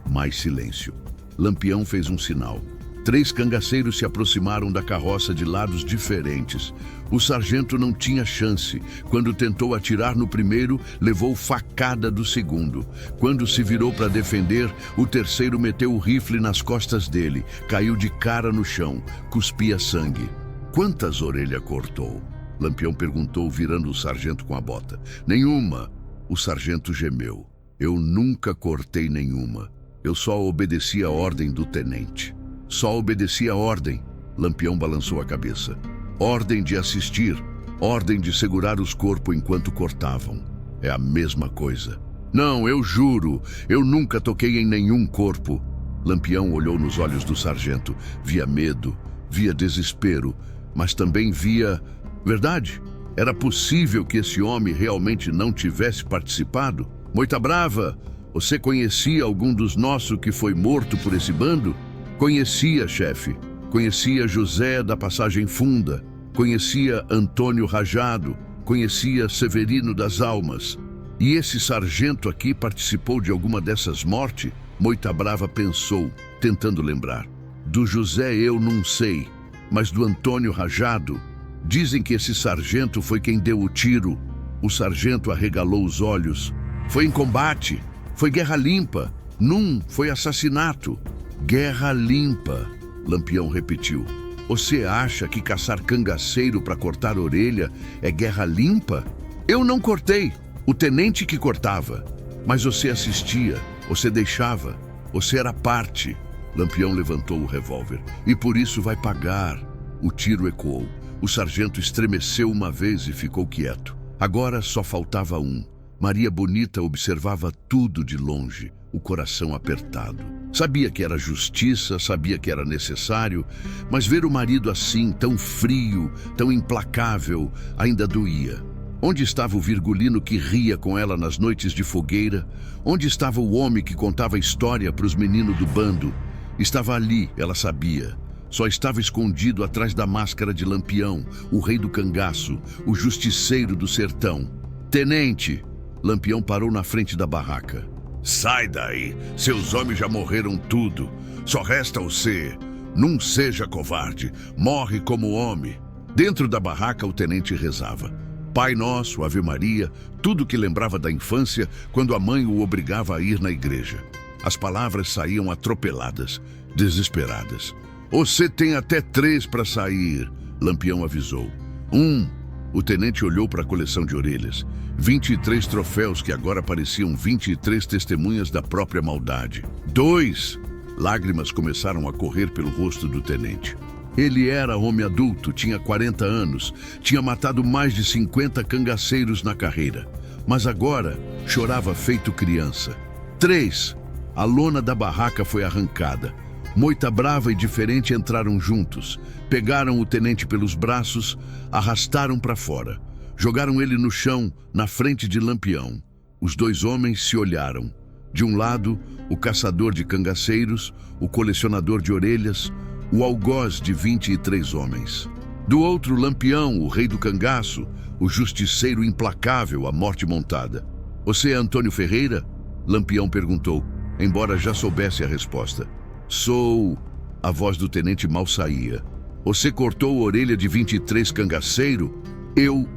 Mais silêncio. Lampião fez um sinal. 3 cangaceiros se aproximaram da carroça de lados diferentes. O sargento não tinha chance. Quando tentou atirar no primeiro, levou facada do segundo. Quando se virou para defender, o terceiro meteu o rifle nas costas dele. Caiu de cara no chão. Cuspia sangue. Quantas orelhas cortou? Lampião perguntou, virando o sargento com a bota. Nenhuma. O sargento gemeu. Eu nunca cortei nenhuma. Eu só obedeci a ordem do tenente. Só obedeci a ordem. Lampião balançou a cabeça. Ordem de assistir. Ordem de segurar os corpos enquanto cortavam. É a mesma coisa. Não, eu juro. Eu nunca toquei em nenhum corpo. Lampião olhou nos olhos do sargento. Via medo, via desespero, mas também via... Verdade? Era possível que esse homem realmente não tivesse participado? Moita Brava, você conhecia algum dos nossos que foi morto por esse bando? Conhecia, chefe. Conhecia José da Passagem Funda. Conhecia Antônio Rajado. Conhecia Severino das Almas. E esse sargento aqui participou de alguma dessas mortes? Moita Brava pensou, tentando lembrar. Do José eu não sei, mas do Antônio Rajado... Dizem que esse sargento foi quem deu o tiro. O sargento arregalou os olhos. Foi em combate. Foi guerra limpa. Não foi assassinato. Guerra limpa, Lampião repetiu. Você acha que caçar cangaceiro para cortar orelha é guerra limpa? Eu não cortei. O tenente que cortava. Mas você assistia. Você deixava. Você era parte. Lampião levantou o revólver. E por isso vai pagar. O tiro ecoou. O sargento estremeceu uma vez e ficou quieto. Agora só faltava um. Maria Bonita observava tudo de longe, o coração apertado. Sabia que era justiça, sabia que era necessário, mas ver o marido assim, tão frio, tão implacável, ainda doía. Onde estava o virgulino que ria com ela nas noites de fogueira? Onde estava o homem que contava história para os meninos do bando? Estava ali, ela sabia. Só estava escondido atrás da máscara de Lampião, o rei do cangaço, o justiceiro do sertão. Tenente! Lampião parou na frente da barraca. Sai daí! Seus homens já morreram tudo. Só resta você. Não seja covarde. Morre como homem. Dentro da barraca o tenente rezava. Pai Nosso, Ave Maria, tudo que lembrava da infância quando a mãe o obrigava a ir na igreja. As palavras saíam atropeladas, desesperadas. Você tem até 3 para sair, Lampião avisou. 1. O tenente olhou para a coleção de orelhas. 23 troféus que agora pareciam 23 testemunhas da própria maldade. 2. Lágrimas começaram a correr pelo rosto do tenente. Ele era homem adulto, tinha 40 anos, tinha matado mais de 50 cangaceiros na carreira. Mas agora chorava feito criança. 3. A lona da barraca foi arrancada. Moita Brava e Diferente entraram juntos, pegaram o tenente pelos braços, arrastaram para fora. Jogaram ele no chão, na frente de Lampião. Os dois homens se olharam. De um lado, o caçador de cangaceiros, o colecionador de orelhas, o algoz de 23 homens. Do outro, Lampião, o rei do cangaço, o justiceiro implacável, a morte montada. Você é Antônio Ferreira? Lampião perguntou, embora já soubesse a resposta. Sou... A voz do tenente mal saía. Você cortou a orelha de 23 cangaceiro? Eu...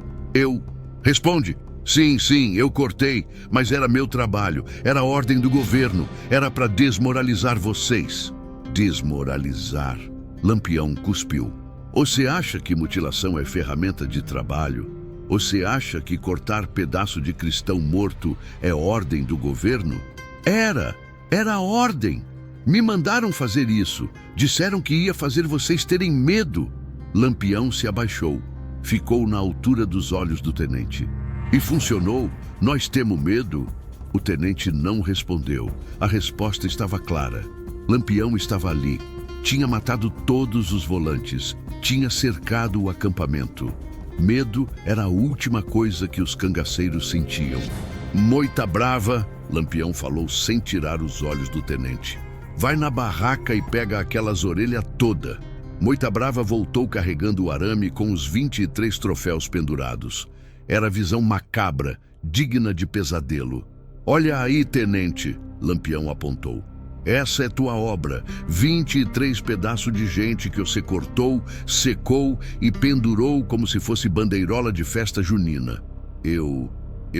Responde! Sim, eu cortei, mas era meu trabalho, era a ordem do governo, era para desmoralizar vocês. Desmoralizar? Lampião cuspiu. Você acha que mutilação é ferramenta de trabalho? Você acha que cortar pedaço de cristão morto é ordem do governo? Era a ordem. Me mandaram fazer isso, disseram que ia fazer vocês terem medo. Lampião se abaixou, ficou na altura dos olhos do tenente. E funcionou? Nós temos medo? O tenente não respondeu. A resposta estava clara. Lampião estava ali. Tinha matado todos os volantes. Tinha cercado o acampamento. Medo era a última coisa que os cangaceiros sentiam. Moita Brava, Lampião falou sem tirar os olhos do tenente. Vai na barraca e pega aquelas orelhas toda. Moita Brava voltou carregando o arame com os 23 troféus pendurados. Era visão macabra, digna de pesadelo. Olha aí, tenente, Lampião apontou. Essa é tua obra, 23 pedaços de gente que você cortou, secou e pendurou como se fosse bandeirola de festa junina. Eu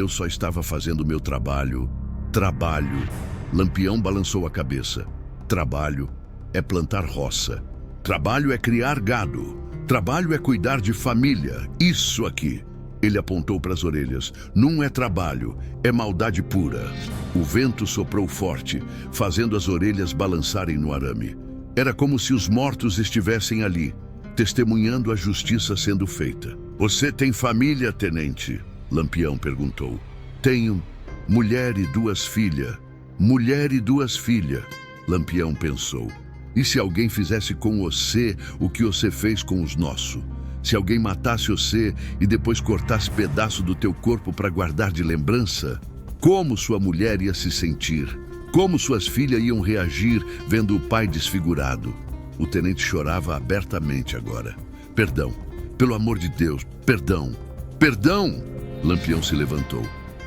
só estava fazendo o meu trabalho. Trabalho. Lampião balançou a cabeça. Trabalho é plantar roça. Trabalho é criar gado. Trabalho é cuidar de família. Isso aqui. Ele apontou para as orelhas. Não é trabalho, é maldade pura. O vento soprou forte, fazendo as orelhas balançarem no arame. Era como se os mortos estivessem ali, testemunhando a justiça sendo feita. Você tem família, tenente? Lampião perguntou. Tenho. Mulher e 2 filhas. Mulher e 2 filhas. Lampião pensou. E se alguém fizesse com você o que você fez com os nossos? Se alguém matasse você e depois cortasse pedaço do teu corpo para guardar de lembrança, como sua mulher ia se sentir? Como suas filhas iam reagir vendo o pai desfigurado? O tenente chorava abertamente agora. Perdão, pelo amor de Deus, perdão, perdão! Lampião se levantou.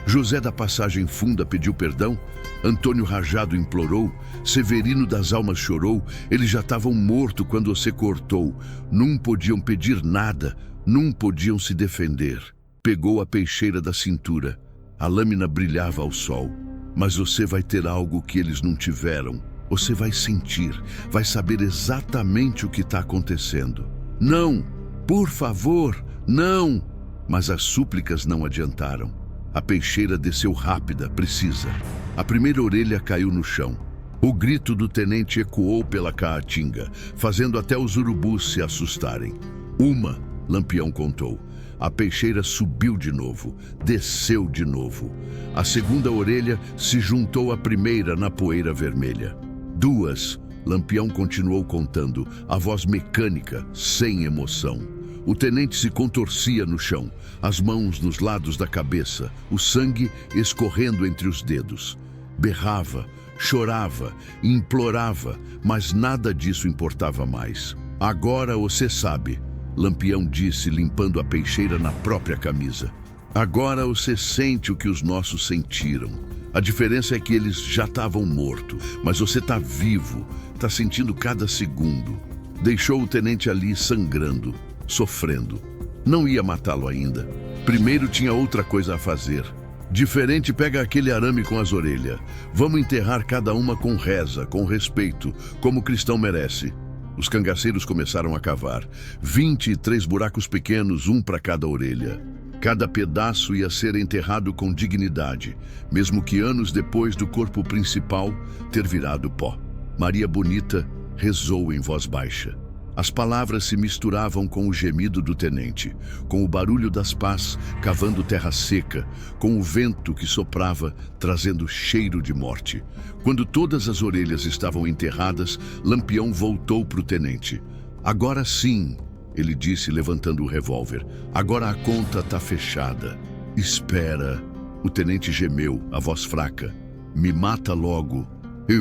José da Passagem Funda pediu perdão, Antônio Rajado implorou, Severino das Almas chorou, eles já estavam mortos quando você cortou, não podiam pedir nada, não podiam se defender. Pegou a peixeira da cintura, a lâmina brilhava ao sol, mas você vai ter algo que eles não tiveram, você vai sentir, vai saber exatamente o que está acontecendo. Não, por favor, não! Mas as súplicas não adiantaram. A peixeira desceu rápida, precisa. A primeira orelha caiu no chão. O grito do tenente ecoou pela caatinga, fazendo até os urubus se assustarem. Uma, Lampião contou. A peixeira subiu de novo, desceu de novo. A segunda orelha se juntou à primeira na poeira vermelha. 2, Lampião continuou contando, a voz mecânica, sem emoção. O tenente se contorcia no chão, as mãos nos lados da cabeça, o sangue escorrendo entre os dedos. Berrava, chorava, implorava, mas nada disso importava mais. Agora você sabe, Lampião disse, limpando a peixeira na própria camisa. Agora você sente o que os nossos sentiram. A diferença é que eles já estavam mortos, mas você está vivo, está sentindo cada segundo. Deixou o tenente ali sangrando, sofrendo. Não ia matá-lo ainda. Primeiro tinha outra coisa a fazer. Diferente pega aquele arame com as orelhas. Vamos enterrar cada uma com reza, com respeito, como o cristão merece. Os cangaceiros começaram a cavar. 23 buracos pequenos, um para cada orelha. Cada pedaço ia ser enterrado com dignidade, mesmo que anos depois do corpo principal ter virado pó. Maria Bonita rezou em voz baixa. As palavras se misturavam com o gemido do tenente, com o barulho das pás cavando terra seca, com o vento que soprava, trazendo cheiro de morte. Quando todas as orelhas estavam enterradas, Lampião voltou para o tenente. Agora sim, ele disse, levantando o revólver. Agora a conta está fechada. Espera. O tenente gemeu, a voz fraca. Me mata logo.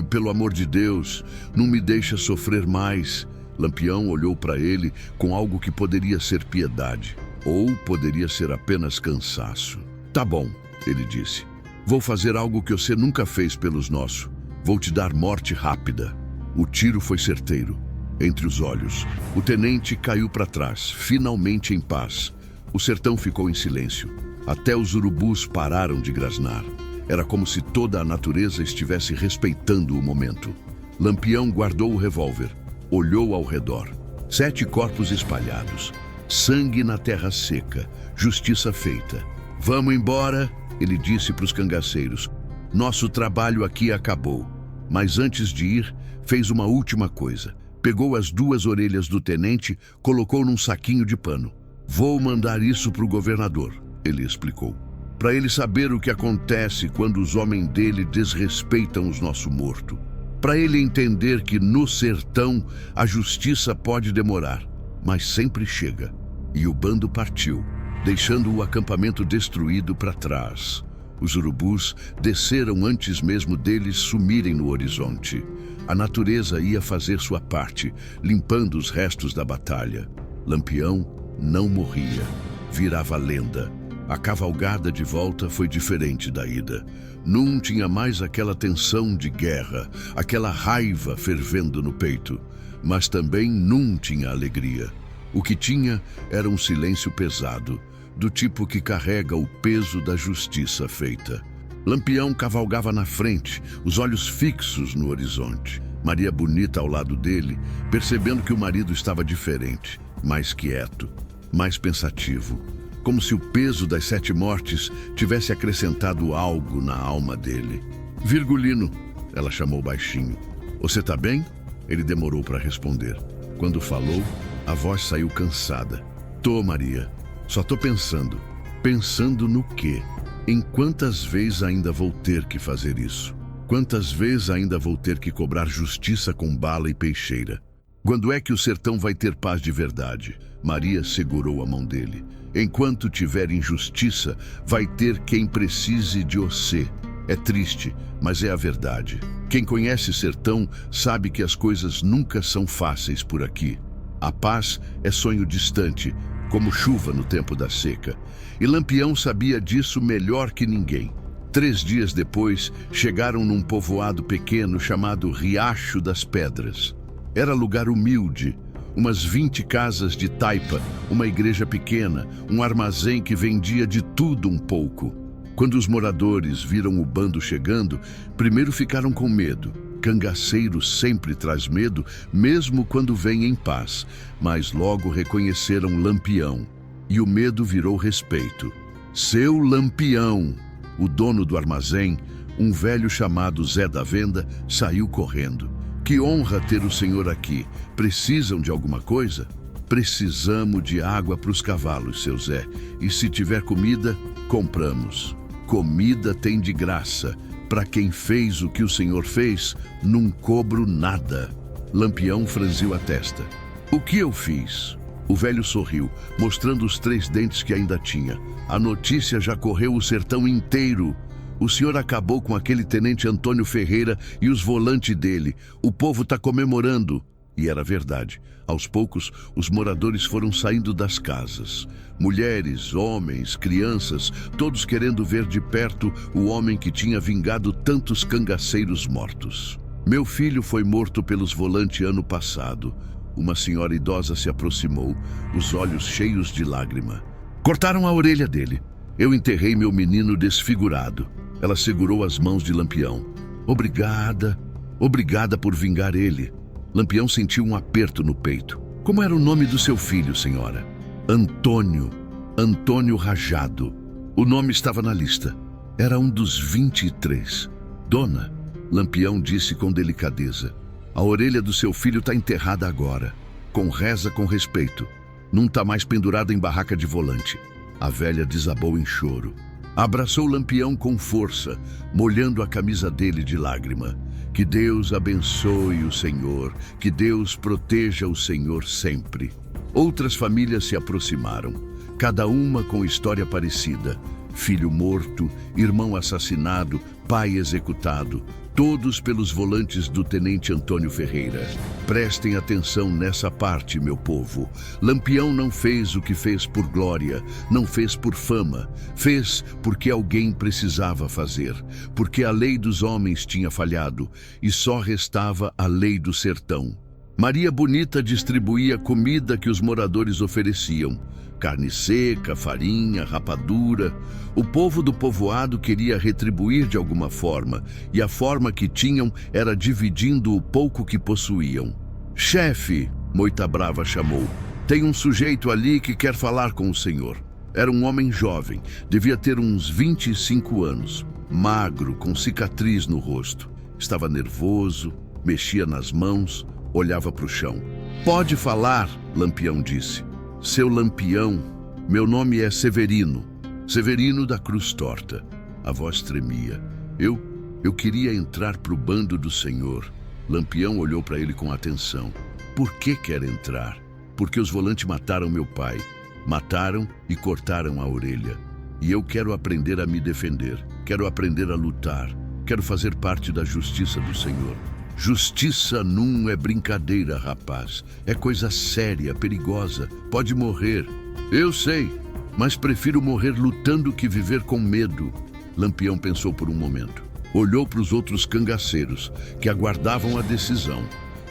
Pelo amor de Deus, não me deixa sofrer mais. Lampião olhou para ele com algo que poderia ser piedade, ou poderia ser apenas cansaço. Tá bom, ele disse. Vou fazer algo que você nunca fez pelos nossos. Vou te dar morte rápida. O tiro foi certeiro. Entre os olhos, o tenente caiu para trás, finalmente em paz. O sertão ficou em silêncio. Até os urubus pararam de grasnar. Era como se toda a natureza estivesse respeitando o momento. Lampião guardou o revólver. Olhou ao redor. 7 corpos espalhados. Sangue na terra seca. Justiça feita. Vamos embora, ele disse para os cangaceiros. Nosso trabalho aqui acabou. Mas antes de ir, fez uma última coisa. Pegou as 2 orelhas do tenente, colocou num saquinho de pano. Vou mandar isso para o governador, ele explicou. Para ele saber o que acontece quando os homens dele desrespeitam os nossos mortos. Para ele entender que no sertão a justiça pode demorar, mas sempre chega. E o bando partiu, deixando o acampamento destruído para trás. Os urubus desceram antes mesmo deles sumirem no horizonte. A natureza ia fazer sua parte, limpando os restos da batalha. Lampião não morria, virava lenda. A cavalgada de volta foi diferente da ida. Não tinha mais aquela tensão de guerra, aquela raiva fervendo no peito. Mas também não tinha alegria. O que tinha era um silêncio pesado, do tipo que carrega o peso da justiça feita. Lampião cavalgava na frente, os olhos fixos no horizonte. Maria Bonita ao lado dele, percebendo que o marido estava diferente, mais quieto, mais pensativo. Como se o peso das 7 mortes tivesse acrescentado algo na alma dele. Virgulino, ela chamou baixinho. Você tá bem? Ele demorou para responder. Quando falou, a voz saiu cansada. Tô, Maria. Só tô pensando. Pensando no quê? Em quantas vezes ainda vou ter que fazer isso? Quantas vezes ainda vou ter que cobrar justiça com bala e peixeira? Quando é que o sertão vai ter paz de verdade? Maria segurou a mão dele. Enquanto tiver injustiça, vai ter quem precise de você. É triste, mas é a verdade. Quem conhece sertão sabe que as coisas nunca são fáceis por aqui. A paz é sonho distante, como chuva no tempo da seca. E Lampião sabia disso melhor que ninguém. 3 dias depois, chegaram num povoado pequeno chamado Riacho das Pedras. Era lugar humilde, umas 20 casas de taipa, uma igreja pequena, um armazém que vendia de tudo um pouco. Quando os moradores viram o bando chegando, primeiro ficaram com medo. Cangaceiro sempre traz medo, mesmo quando vem em paz, mas logo reconheceram Lampião. E o medo virou respeito. Seu Lampião! O dono do armazém, um velho chamado Zé da Venda, saiu correndo. Que honra ter o senhor aqui. Precisam de alguma coisa? Precisamos de água para os cavalos, seu Zé. E se tiver comida, compramos. Comida tem de graça. Para quem fez o que o senhor fez, não cobro nada. Lampião franziu a testa. O que eu fiz? O velho sorriu, mostrando os 3 dentes que ainda tinha. A notícia já correu o sertão inteiro. O senhor acabou com aquele tenente Antônio Ferreira e os volantes dele. O povo está comemorando. E era verdade. Aos poucos, os moradores foram saindo das casas. Mulheres, homens, crianças, todos querendo ver de perto o homem que tinha vingado tantos cangaceiros mortos. Meu filho foi morto pelos volantes ano passado. Uma senhora idosa se aproximou, os olhos cheios de lágrima. Cortaram a orelha dele. Eu enterrei meu menino desfigurado. Ela segurou as mãos de Lampião. Obrigada, obrigada por vingar ele. Lampião sentiu um aperto no peito. Como era o nome do seu filho, senhora? Antônio. Antônio Rajado. O nome estava na lista. Era um dos 23. Dona, Lampião disse com delicadeza, a orelha do seu filho está enterrada agora. com reza com respeito. Não tá mais pendurada em barraca de volante. A velha desabou em choro. Abraçou Lampião com força, molhando a camisa dele de lágrima. Que Deus abençoe o Senhor, que Deus proteja o Senhor sempre. Outras famílias se aproximaram, cada uma com história parecida. Filho morto, irmão assassinado, pai executado, todos pelos volantes do tenente Antônio Ferreira. Prestem atenção nessa parte, meu povo. Lampião não fez o que fez por glória, não fez por fama. Fez porque alguém precisava fazer, porque a lei dos homens tinha falhado e só restava a lei do sertão. Maria Bonita distribuía comida que os moradores ofereciam. Carne seca, farinha, rapadura. O povo do povoado queria retribuir de alguma forma, e a forma que tinham era dividindo o pouco que possuíam. Chefe, Moita Brava chamou, tem um sujeito ali que quer falar com o senhor. Era um homem jovem, devia ter uns 25 anos, magro, com cicatriz no rosto. Estava nervoso, mexia nas mãos, olhava para o chão. Pode falar, Lampião disse. Seu Lampião, meu nome é Severino, Severino da Cruz Torta. A voz tremia. Eu queria entrar pro bando do senhor. Lampião olhou para ele com atenção. Por que quer entrar? Porque os volantes mataram meu pai. Mataram e cortaram a orelha. E eu quero aprender a me defender. Quero aprender a lutar. Quero fazer parte da justiça do senhor. Justiça não é brincadeira, rapaz. É coisa séria, perigosa. Pode morrer. Eu sei, mas prefiro morrer lutando que viver com medo. Lampião pensou por um momento. Olhou para os outros cangaceiros, que aguardavam a decisão.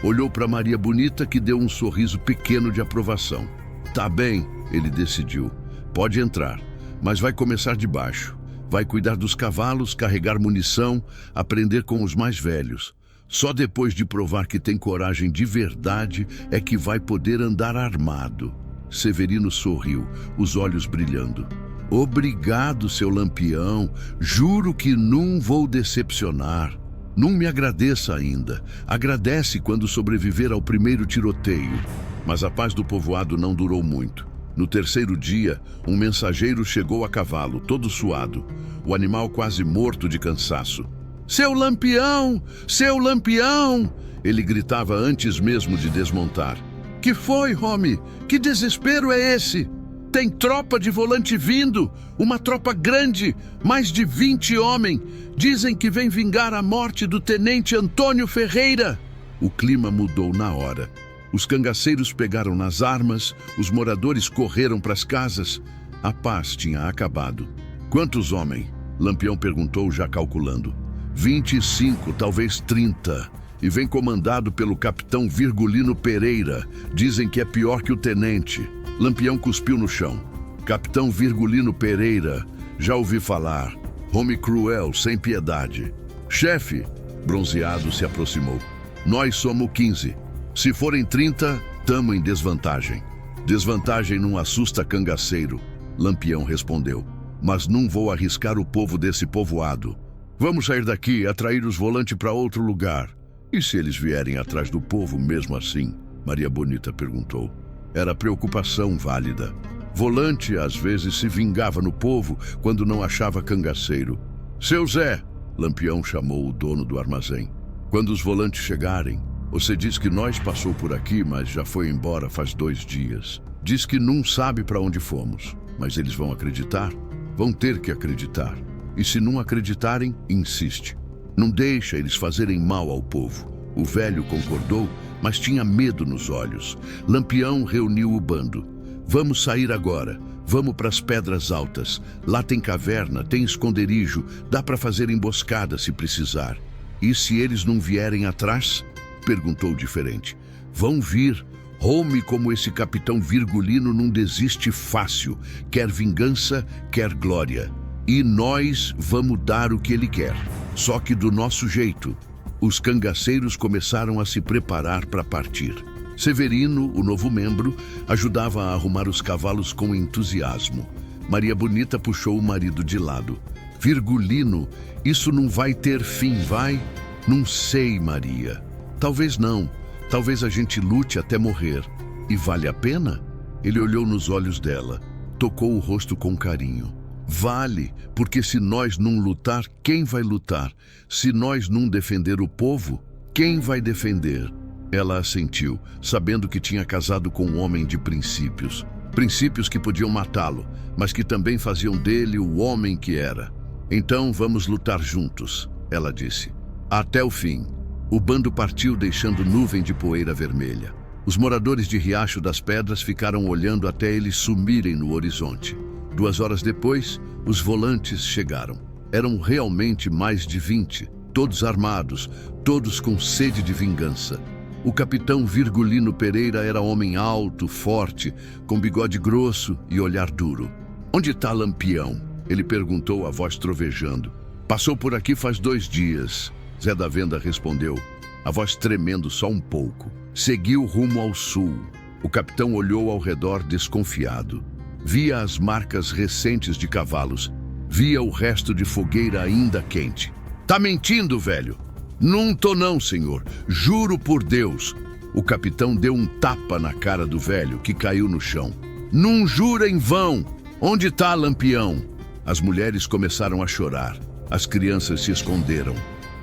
Olhou para Maria Bonita, que deu um sorriso pequeno de aprovação. Tá bem, ele decidiu. Pode entrar, mas vai começar de baixo. Vai cuidar dos cavalos, carregar munição, aprender com os mais velhos. Só depois de provar que tem coragem de verdade é que vai poder andar armado. Severino sorriu, os olhos brilhando. Obrigado, seu Lampião. Juro que não vou decepcionar. Não me agradeça ainda. Agradece quando sobreviver ao primeiro tiroteio. Mas a paz do povoado não durou muito. No terceiro dia, um mensageiro chegou a cavalo, todo suado. O animal quase morto de cansaço. Seu Lampião! Seu Lampião! Ele gritava antes mesmo de desmontar. Que foi, homem? Que desespero é esse? Tem tropa de volante vindo, uma tropa grande, mais de 20 homens. Dizem que vem vingar a morte do tenente Antônio Ferreira. O clima mudou na hora. Os cangaceiros pegaram nas armas, os moradores correram para as casas. A paz tinha acabado. Quantos homens? Lampião perguntou, já calculando. 25, talvez 30. E vem comandado pelo capitão Virgulino Pereira. Dizem que é pior que o tenente. Lampião cuspiu no chão. Capitão Virgulino Pereira, já ouvi falar. Homem cruel, sem piedade. Chefe, Bronzeado se aproximou. Nós somos 15. Se forem 30, tamo em desvantagem. Desvantagem não assusta cangaceiro, Lampião respondeu. Mas não vou arriscar o povo desse povoado. Vamos sair daqui e atrair os volantes para outro lugar. E se eles vierem atrás do povo mesmo assim? Maria Bonita perguntou. Era preocupação válida. Volante, às vezes, se vingava no povo quando não achava cangaceiro. Seu Zé, Lampião chamou o dono do armazém. Quando os volantes chegarem, você diz que nós passou por aqui, mas já foi embora faz 2 dias. Diz que não sabe para onde fomos. Mas eles vão acreditar? Vão ter que acreditar. E se não acreditarem, insiste. Não deixa eles fazerem mal ao povo. O velho concordou, mas tinha medo nos olhos. Lampião reuniu o bando. Vamos sair agora. Vamos para as Pedras Altas. Lá tem caverna, tem esconderijo. Dá para fazer emboscada se precisar. E se eles não vierem atrás? Perguntou diferente. Vão vir. Home como esse capitão Virgulino não desiste fácil. Quer vingança, quer glória. E nós vamos dar o que ele quer, só que do nosso jeito. Os cangaceiros começaram a se preparar para partir. Severino, o novo membro, ajudava a arrumar os cavalos com entusiasmo. Maria Bonita puxou o marido de lado. Virgulino, isso não vai ter fim, vai? Não sei, Maria. Talvez não. Talvez a gente lute até morrer. E vale a pena? Ele olhou nos olhos dela, tocou o rosto com carinho. Vale, porque se nós não lutar, quem vai lutar? Se nós não defender o povo, quem vai defender? Ela assentiu, sabendo que tinha casado com um homem de princípios. Princípios que podiam matá-lo, mas que também faziam dele o homem que era. Então vamos lutar juntos, ela disse. Até o fim. O bando partiu deixando nuvem de poeira vermelha. Os moradores de Riacho das Pedras ficaram olhando até eles sumirem no horizonte. 2 horas depois, os volantes chegaram. Eram realmente mais de 20, todos armados, todos com sede de vingança. O capitão Virgulino Pereira era homem alto, forte, com bigode grosso e olhar duro. "Onde está Lampião?" ele perguntou, a voz trovejando. "Passou por aqui faz 2 dias", Zé da Venda respondeu, a voz tremendo só um pouco. Seguiu rumo ao sul. O capitão olhou ao redor desconfiado. Via as marcas recentes de cavalos. Via o resto de fogueira ainda quente. "Tá mentindo, velho?" "Não tô não, senhor. Juro por Deus." O capitão deu um tapa na cara do velho, que caiu no chão. "Não jura em vão. Onde tá Lampião?" As mulheres começaram a chorar. As crianças se esconderam.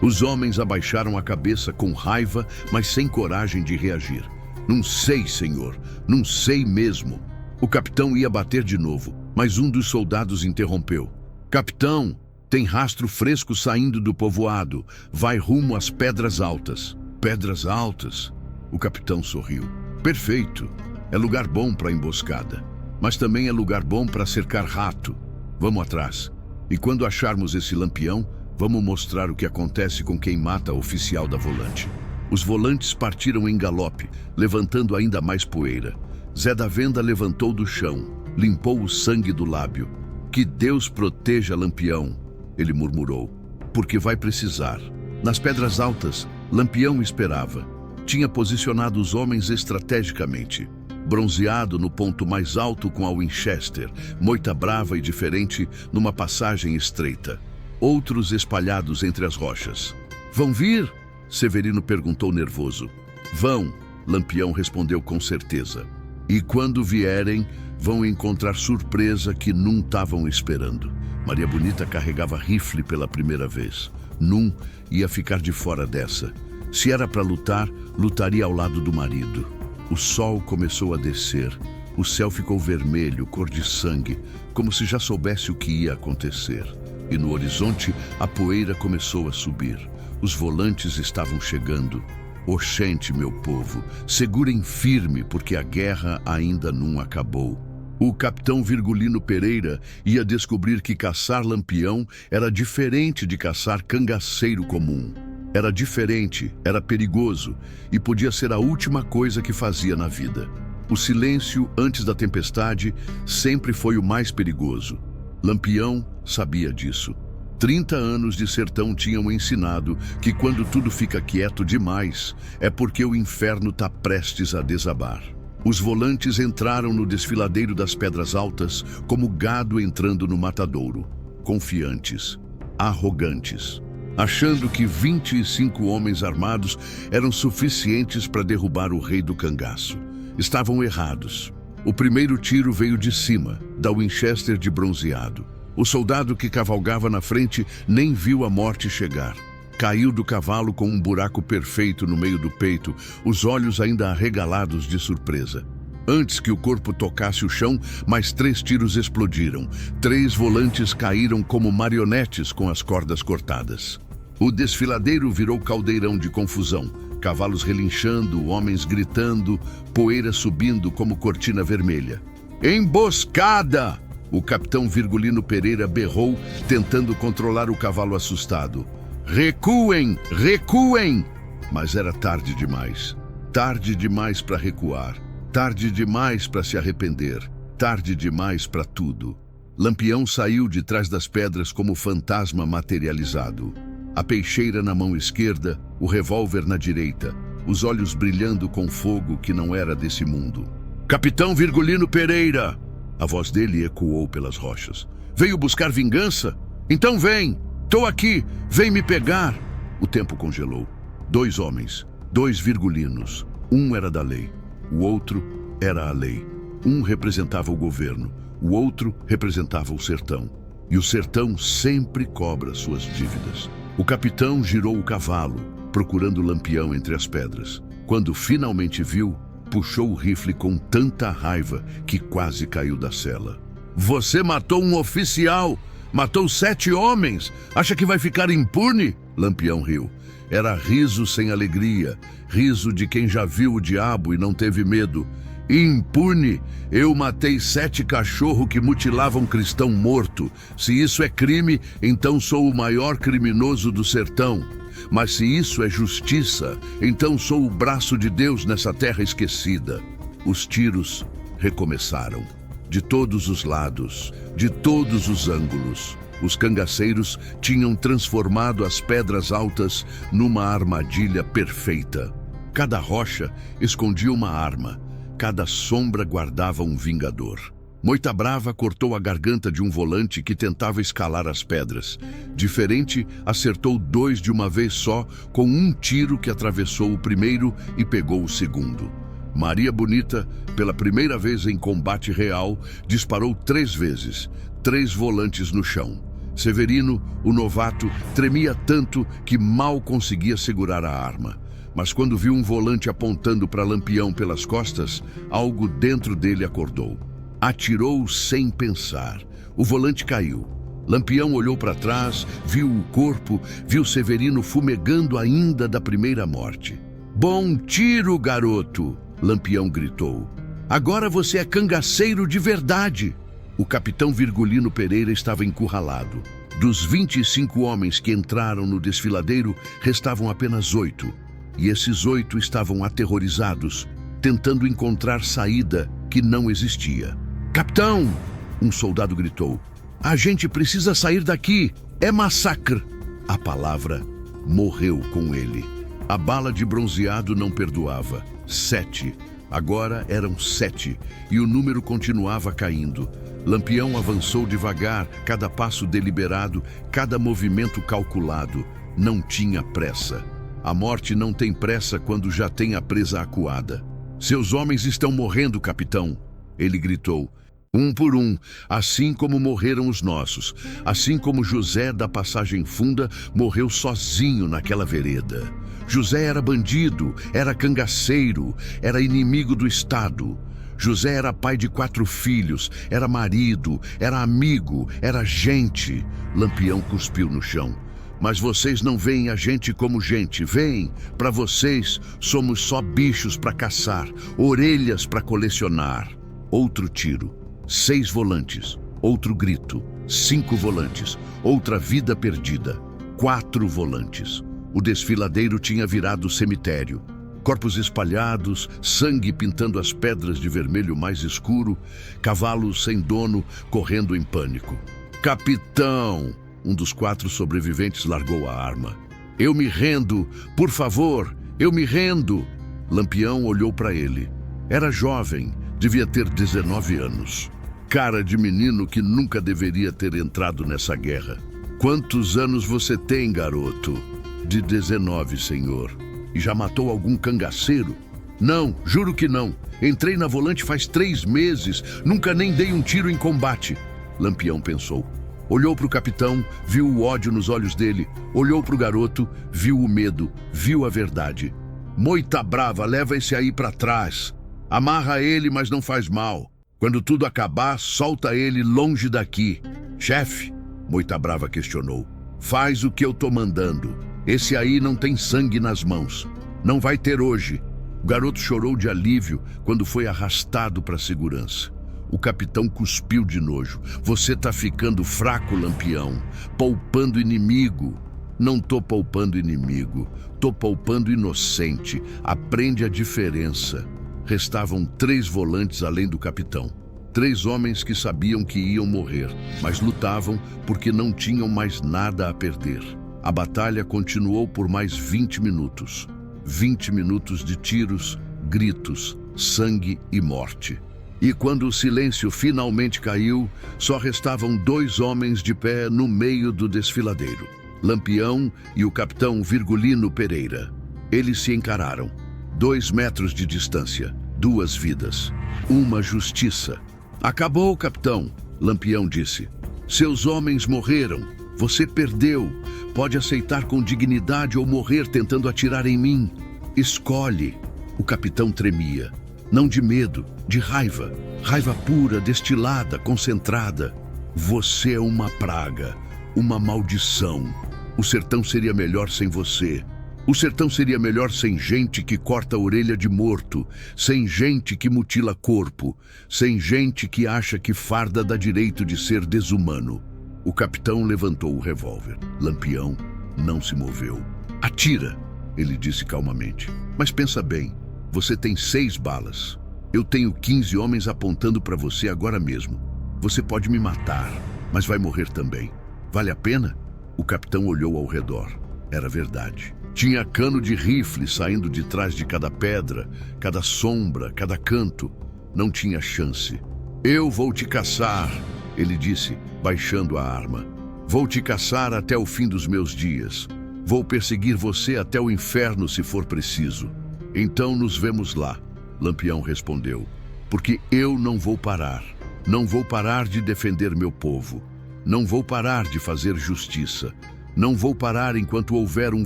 Os homens abaixaram a cabeça com raiva, mas sem coragem de reagir. "Não sei, senhor. Não sei mesmo." O capitão ia bater de novo, mas um dos soldados interrompeu. "Capitão, tem rastro fresco saindo do povoado. Vai rumo às Pedras Altas." "Pedras Altas?" O capitão sorriu. "Perfeito. É lugar bom para emboscada. Mas também é lugar bom para cercar rato. Vamos atrás. E quando acharmos esse Lampião, vamos mostrar o que acontece com quem mata oficial da volante." Os volantes partiram em galope, levantando ainda mais poeira. Zé da Venda levantou do chão, limpou o sangue do lábio. "Que Deus proteja Lampião", ele murmurou, "porque vai precisar." Nas Pedras Altas, Lampião esperava. Tinha posicionado os homens estrategicamente. Bronzeado no ponto mais alto com a Winchester, moita brava e diferente numa passagem estreita. Outros espalhados entre as rochas. "Vão vir?" Severino perguntou nervoso. "Vão", Lampião respondeu com certeza. "E quando vierem, vão encontrar surpresa que não estavam esperando." Maria Bonita carregava rifle pela primeira vez. Num ia ficar de fora dessa. Se era para lutar, lutaria ao lado do marido. O sol começou a descer. O céu ficou vermelho, cor de sangue, como se já soubesse o que ia acontecer. E no horizonte, a poeira começou a subir. Os volantes estavam chegando. "Oxente, meu povo, segurem firme, porque a guerra ainda não acabou." O capitão Virgulino Pereira ia descobrir que caçar Lampião era diferente de caçar cangaceiro comum. Era diferente, era perigoso e podia ser a última coisa que fazia na vida. O silêncio antes da tempestade sempre foi o mais perigoso. Lampião sabia disso. 30 anos de sertão tinham ensinado que quando tudo fica quieto demais, é porque o inferno está prestes a desabar. Os volantes entraram no desfiladeiro das Pedras Altas como gado entrando no matadouro, confiantes, arrogantes, achando que 25 homens armados eram suficientes para derrubar o rei do cangaço. Estavam errados. O primeiro tiro veio de cima, da Winchester de bronzeado. O soldado que cavalgava na frente nem viu a morte chegar. Caiu do cavalo com um buraco perfeito no meio do peito, os olhos ainda arregalados de surpresa. Antes que o corpo tocasse o chão, mais 3 tiros explodiram. 3 volantes caíram como marionetes com as cordas cortadas. O desfiladeiro virou caldeirão de confusão. Cavalos relinchando, homens gritando, poeira subindo como cortina vermelha. "Emboscada!" O capitão Virgulino Pereira berrou, tentando controlar o cavalo assustado. "Recuem! Recuem!" Mas era tarde demais. Tarde demais para recuar. Tarde demais para se arrepender. Tarde demais para tudo. Lampião saiu de trás das pedras como fantasma materializado. A peixeira na mão esquerda, o revólver na direita, os olhos brilhando com fogo que não era desse mundo. "Capitão Virgulino Pereira!" A voz dele ecoou pelas rochas. "Veio buscar vingança? Então vem! Tô aqui! Vem me pegar!" O tempo congelou. 2 homens, 2 virgulinos. Um era da lei, o outro era a lei. Um representava o governo, o outro representava o sertão. E o sertão sempre cobra suas dívidas. O capitão girou o cavalo, procurando Lampião entre as pedras. Quando finalmente viu, puxou o rifle com tanta raiva que quase caiu da sela. Você matou um oficial! Matou 7 homens! Acha que vai ficar impune? Lampião riu. Era riso sem alegria, riso de quem já viu o diabo e não teve medo. Impune? Eu matei 7 cachorros que mutilavam cristão morto. Se isso é crime, então sou o maior criminoso do sertão. Mas se isso é justiça, então sou o braço de Deus nessa terra esquecida. Os tiros recomeçaram. De todos os lados, de todos os ângulos. Os cangaceiros tinham transformado as pedras altas numa armadilha perfeita. Cada rocha escondia uma arma, cada sombra guardava um vingador. Moita Brava cortou a garganta de um volante que tentava escalar as pedras. Diferente, acertou 2 de uma vez só, com um tiro que atravessou o primeiro e pegou o segundo. Maria Bonita, pela primeira vez em combate real, disparou 3 vezes, 3 volantes no chão. Severino, o novato, tremia tanto que mal conseguia segurar a arma. Mas quando viu um volante apontando para Lampião pelas costas, algo dentro dele acordou. Atirou sem pensar. O volante caiu. Lampião olhou para trás, viu o corpo, viu Severino fumegando ainda da primeira morte. Bom tiro, garoto! Lampião gritou. Agora você é cangaceiro de verdade! O capitão Virgulino Pereira estava encurralado. Dos 25 homens que entraram no desfiladeiro, restavam apenas 8. E esses 8 estavam aterrorizados, tentando encontrar saída que não existia. Capitão! Um soldado gritou. A gente precisa sair daqui! É massacre! A palavra morreu com ele. A bala de bronzeado não perdoava. 7. Agora eram 7, e o número continuava caindo. Lampião avançou devagar, cada passo deliberado, cada movimento calculado. Não tinha pressa. A morte não tem pressa quando já tem a presa acuada. Seus homens estão morrendo, capitão, ele gritou. Um por um, assim como morreram os nossos, assim como José da Passagem Funda morreu sozinho naquela vereda. José era bandido, era cangaceiro, era inimigo do Estado. José era pai de 4 filhos, era marido, era amigo, era gente. Lampião cuspiu no chão. Mas vocês não veem a gente como gente, veem? Para vocês, somos só bichos para caçar, orelhas para colecionar. Outro tiro. 6 volantes. Outro grito. 5 volantes. Outra vida perdida. 4 volantes. O desfiladeiro tinha virado cemitério. Corpos espalhados, sangue pintando as pedras de vermelho mais escuro, cavalos sem dono correndo em pânico. Capitão! Um dos 4 sobreviventes largou a arma. Eu me rendo! Por favor! Eu me rendo! Lampião olhou para ele. Era jovem, devia ter 19 anos. Cara de menino que nunca deveria ter entrado nessa guerra. Quantos anos você tem, garoto? De 19, senhor. E já matou algum cangaceiro? Não, juro que não. Entrei na volante faz 3 meses. Nunca nem dei um tiro em combate. Lampião pensou. Olhou para o capitão, viu o ódio nos olhos dele. Olhou para o garoto, viu o medo, viu a verdade. Moita Brava, leva esse aí para trás. Amarra ele, mas não faz mal. Quando tudo acabar, solta ele longe daqui. Chefe, Moita Brava questionou. Faz o que eu tô mandando. Esse aí não tem sangue nas mãos. Não vai ter hoje. O garoto chorou de alívio quando foi arrastado para a segurança. O capitão cuspiu de nojo. Você tá ficando fraco, Lampião. Poupando inimigo. Não tô poupando inimigo. Tô poupando inocente. Aprende a diferença. Restavam 3 volantes além do capitão. 3 homens que sabiam que iam morrer, mas lutavam porque não tinham mais nada a perder. A batalha continuou por mais 20 minutos. 20 minutos de tiros, gritos, sangue e morte. E quando o silêncio finalmente caiu, só restavam 2 homens de pé no meio do desfiladeiro. Lampião e o capitão Virgulino Pereira. Eles se encararam. 2 metros de distância, 2 vidas. uma justiça. Acabou, capitão, Lampião disse. Seus homens morreram. Você perdeu. Pode aceitar com dignidade ou morrer tentando atirar em mim. Escolhe. O capitão tremia. Não de medo, de raiva. Raiva pura, destilada, concentrada. Você é uma praga, uma maldição. O sertão seria melhor sem você. O sertão seria melhor sem gente que corta a orelha de morto, sem gente que mutila corpo, sem gente que acha que farda dá direito de ser desumano. O capitão levantou o revólver. Lampião não se moveu. Atira, ele disse calmamente. Mas pensa bem, você tem 6 balas. Eu tenho 15 homens apontando para você agora mesmo. Você pode me matar, mas vai morrer também. Vale a pena? O capitão olhou ao redor. Era verdade. Tinha cano de rifle saindo de trás de cada pedra, cada sombra, cada canto. Não tinha chance. Eu vou te caçar, ele disse, baixando a arma. Vou te caçar até o fim dos meus dias. Vou perseguir você até o inferno se for preciso. Então nos vemos lá, Lampião respondeu. Porque eu não vou parar. Não vou parar de defender meu povo. Não vou parar de fazer justiça. Não vou parar enquanto houver um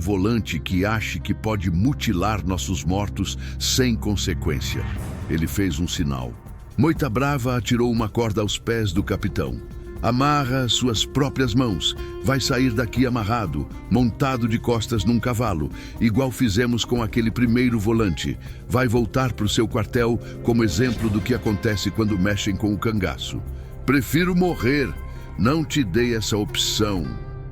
volante que ache que pode mutilar nossos mortos sem consequência. Ele fez um sinal. Moita Brava atirou uma corda aos pés do capitão. Amarra suas próprias mãos. Vai sair daqui amarrado, montado de costas num cavalo, igual fizemos com aquele primeiro volante. Vai voltar para o seu quartel como exemplo do que acontece quando mexem com o cangaço. Prefiro morrer. Não te dei essa opção.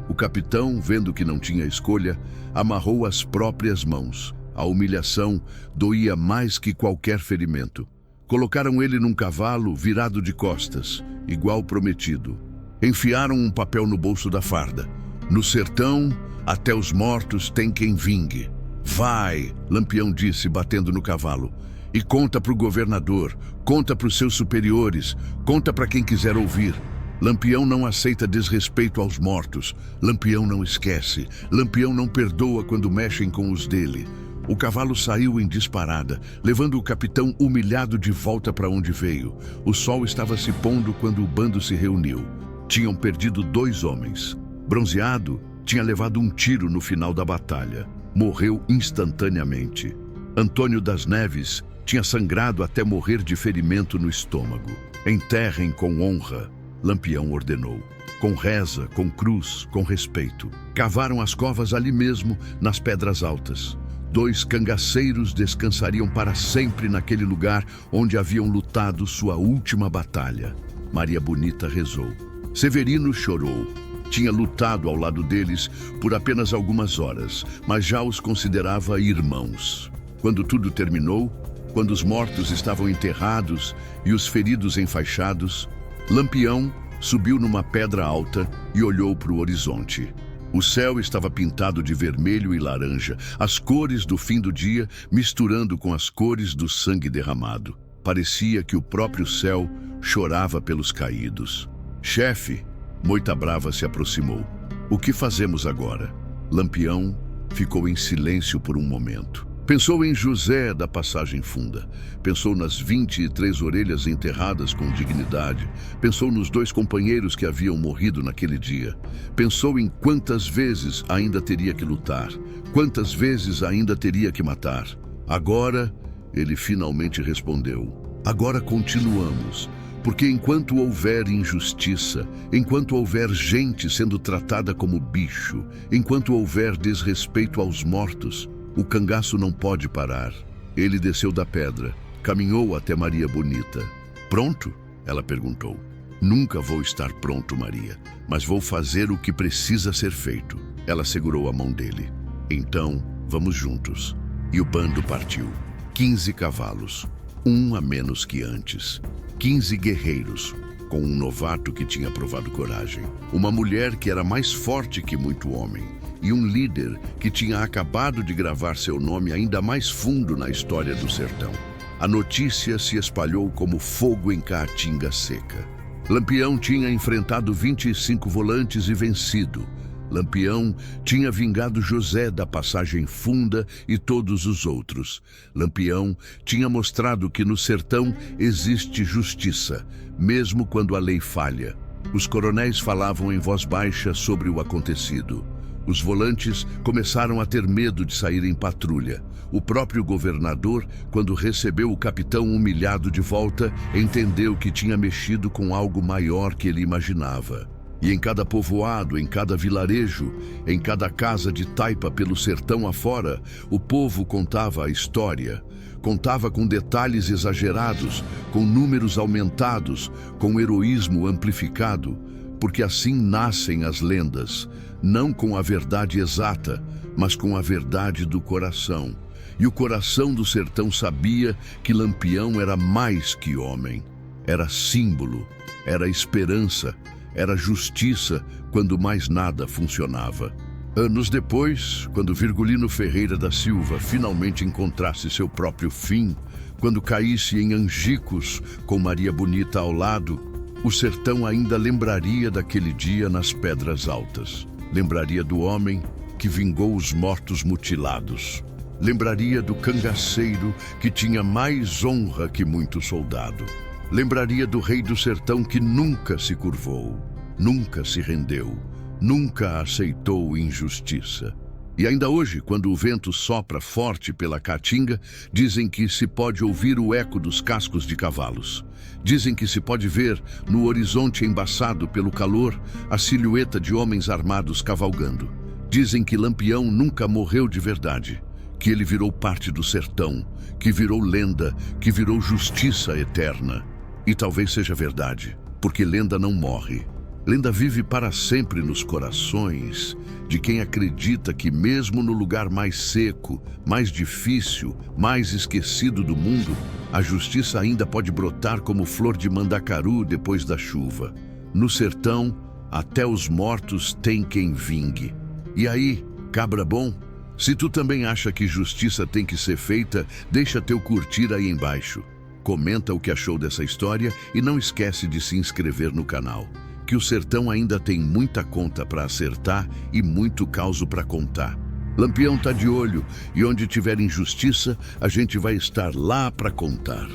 O capitão, vendo que não tinha escolha, amarrou as próprias mãos. A humilhação doía mais que qualquer ferimento. Colocaram ele num cavalo virado de costas, igual prometido. Enfiaram um papel no bolso da farda. No sertão, até os mortos tem quem vingue. Vai, Lampião disse, batendo no cavalo. E conta para o governador, conta para os seus superiores, conta para quem quiser ouvir. Lampião não aceita desrespeito aos mortos. Lampião não esquece. Lampião não perdoa quando mexem com os dele. O cavalo saiu em disparada, levando o capitão humilhado de volta para onde veio. O sol estava se pondo quando o bando se reuniu. Tinham perdido 2 homens. Bronzeado tinha levado um tiro no final da batalha. Morreu instantaneamente. Antônio das Neves tinha sangrado até morrer de ferimento no estômago. Enterrem com honra, Lampião ordenou. Com reza, com cruz, com respeito. Cavaram as covas ali mesmo, nas pedras altas. 2 cangaceiros descansariam para sempre naquele lugar onde haviam lutado sua última batalha. Maria Bonita rezou. Severino chorou. Tinha lutado ao lado deles por apenas algumas horas, mas já os considerava irmãos. Quando tudo terminou, quando os mortos estavam enterrados e os feridos enfaixados, Lampião subiu numa pedra alta e olhou para o horizonte. O céu estava pintado de vermelho e laranja, as cores do fim do dia misturando com as cores do sangue derramado. Parecia que o próprio céu chorava pelos caídos. Chefe, Moita Brava se aproximou. O que fazemos agora? Lampião ficou em silêncio por um momento. Pensou em José da Passagem Funda. Pensou nas 23 orelhas enterradas com dignidade. Pensou nos 2 companheiros que haviam morrido naquele dia. Pensou em quantas vezes ainda teria que lutar. Quantas vezes ainda teria que matar. Agora, ele finalmente respondeu. Agora continuamos. Porque enquanto houver injustiça, enquanto houver gente sendo tratada como bicho, enquanto houver desrespeito aos mortos, o cangaço não pode parar. Ele desceu da pedra, caminhou até Maria Bonita. Pronto? Ela perguntou. Nunca vou estar pronto, Maria, mas vou fazer o que precisa ser feito. Ela segurou a mão dele. Então, vamos juntos. E o bando partiu. 15 cavalos, 1 a menos que antes. 15 guerreiros, com um novato que tinha provado coragem. Uma mulher que era mais forte que muito homem. E um líder que tinha acabado de gravar seu nome ainda mais fundo na história do sertão. A notícia se espalhou como fogo em caatinga seca. Lampião tinha enfrentado 25 volantes e vencido. Lampião tinha vingado José da passagem funda e todos os outros. Lampião tinha mostrado que no sertão existe justiça, mesmo quando a lei falha. Os coronéis falavam em voz baixa sobre o acontecido. Os volantes começaram a ter medo de sair em patrulha. O próprio governador, quando recebeu o capitão humilhado de volta, entendeu que tinha mexido com algo maior que ele imaginava. E em cada povoado, em cada vilarejo, em cada casa de taipa pelo sertão afora, o povo contava a história. Contava com detalhes exagerados, com números aumentados, com heroísmo amplificado, porque assim nascem as lendas, não com a verdade exata, mas com a verdade do coração. E o coração do sertão sabia que Lampião era mais que homem. Era símbolo, era esperança, era justiça quando mais nada funcionava. Anos depois, quando Virgulino Ferreira da Silva finalmente encontrasse seu próprio fim, quando caísse em Angicos com Maria Bonita ao lado, o sertão ainda lembraria daquele dia nas Pedras Altas. Lembraria do homem que vingou os mortos mutilados. Lembraria do cangaceiro que tinha mais honra que muito soldado. Lembraria do rei do sertão que nunca se curvou, nunca se rendeu, nunca aceitou injustiça. E ainda hoje, quando o vento sopra forte pela caatinga, dizem que se pode ouvir o eco dos cascos de cavalos. Dizem que se pode ver, no horizonte embaçado pelo calor, a silhueta de homens armados cavalgando. Dizem que Lampião nunca morreu de verdade, que ele virou parte do sertão, que virou lenda, que virou justiça eterna. E talvez seja verdade, porque lenda não morre. Lenda vive para sempre nos corações de quem acredita que mesmo no lugar mais seco, mais difícil, mais esquecido do mundo, a justiça ainda pode brotar como flor de mandacaru depois da chuva. No sertão, até os mortos têm quem vingue. E aí, cabra bom? Se tu também acha que justiça tem que ser feita, deixa teu curtir aí embaixo. Comenta o que achou dessa história e não esquece de se inscrever no canal, que o sertão ainda tem muita conta para acertar e muito causo para contar. Lampião tá de olho e onde tiver injustiça, a gente vai estar lá para contar.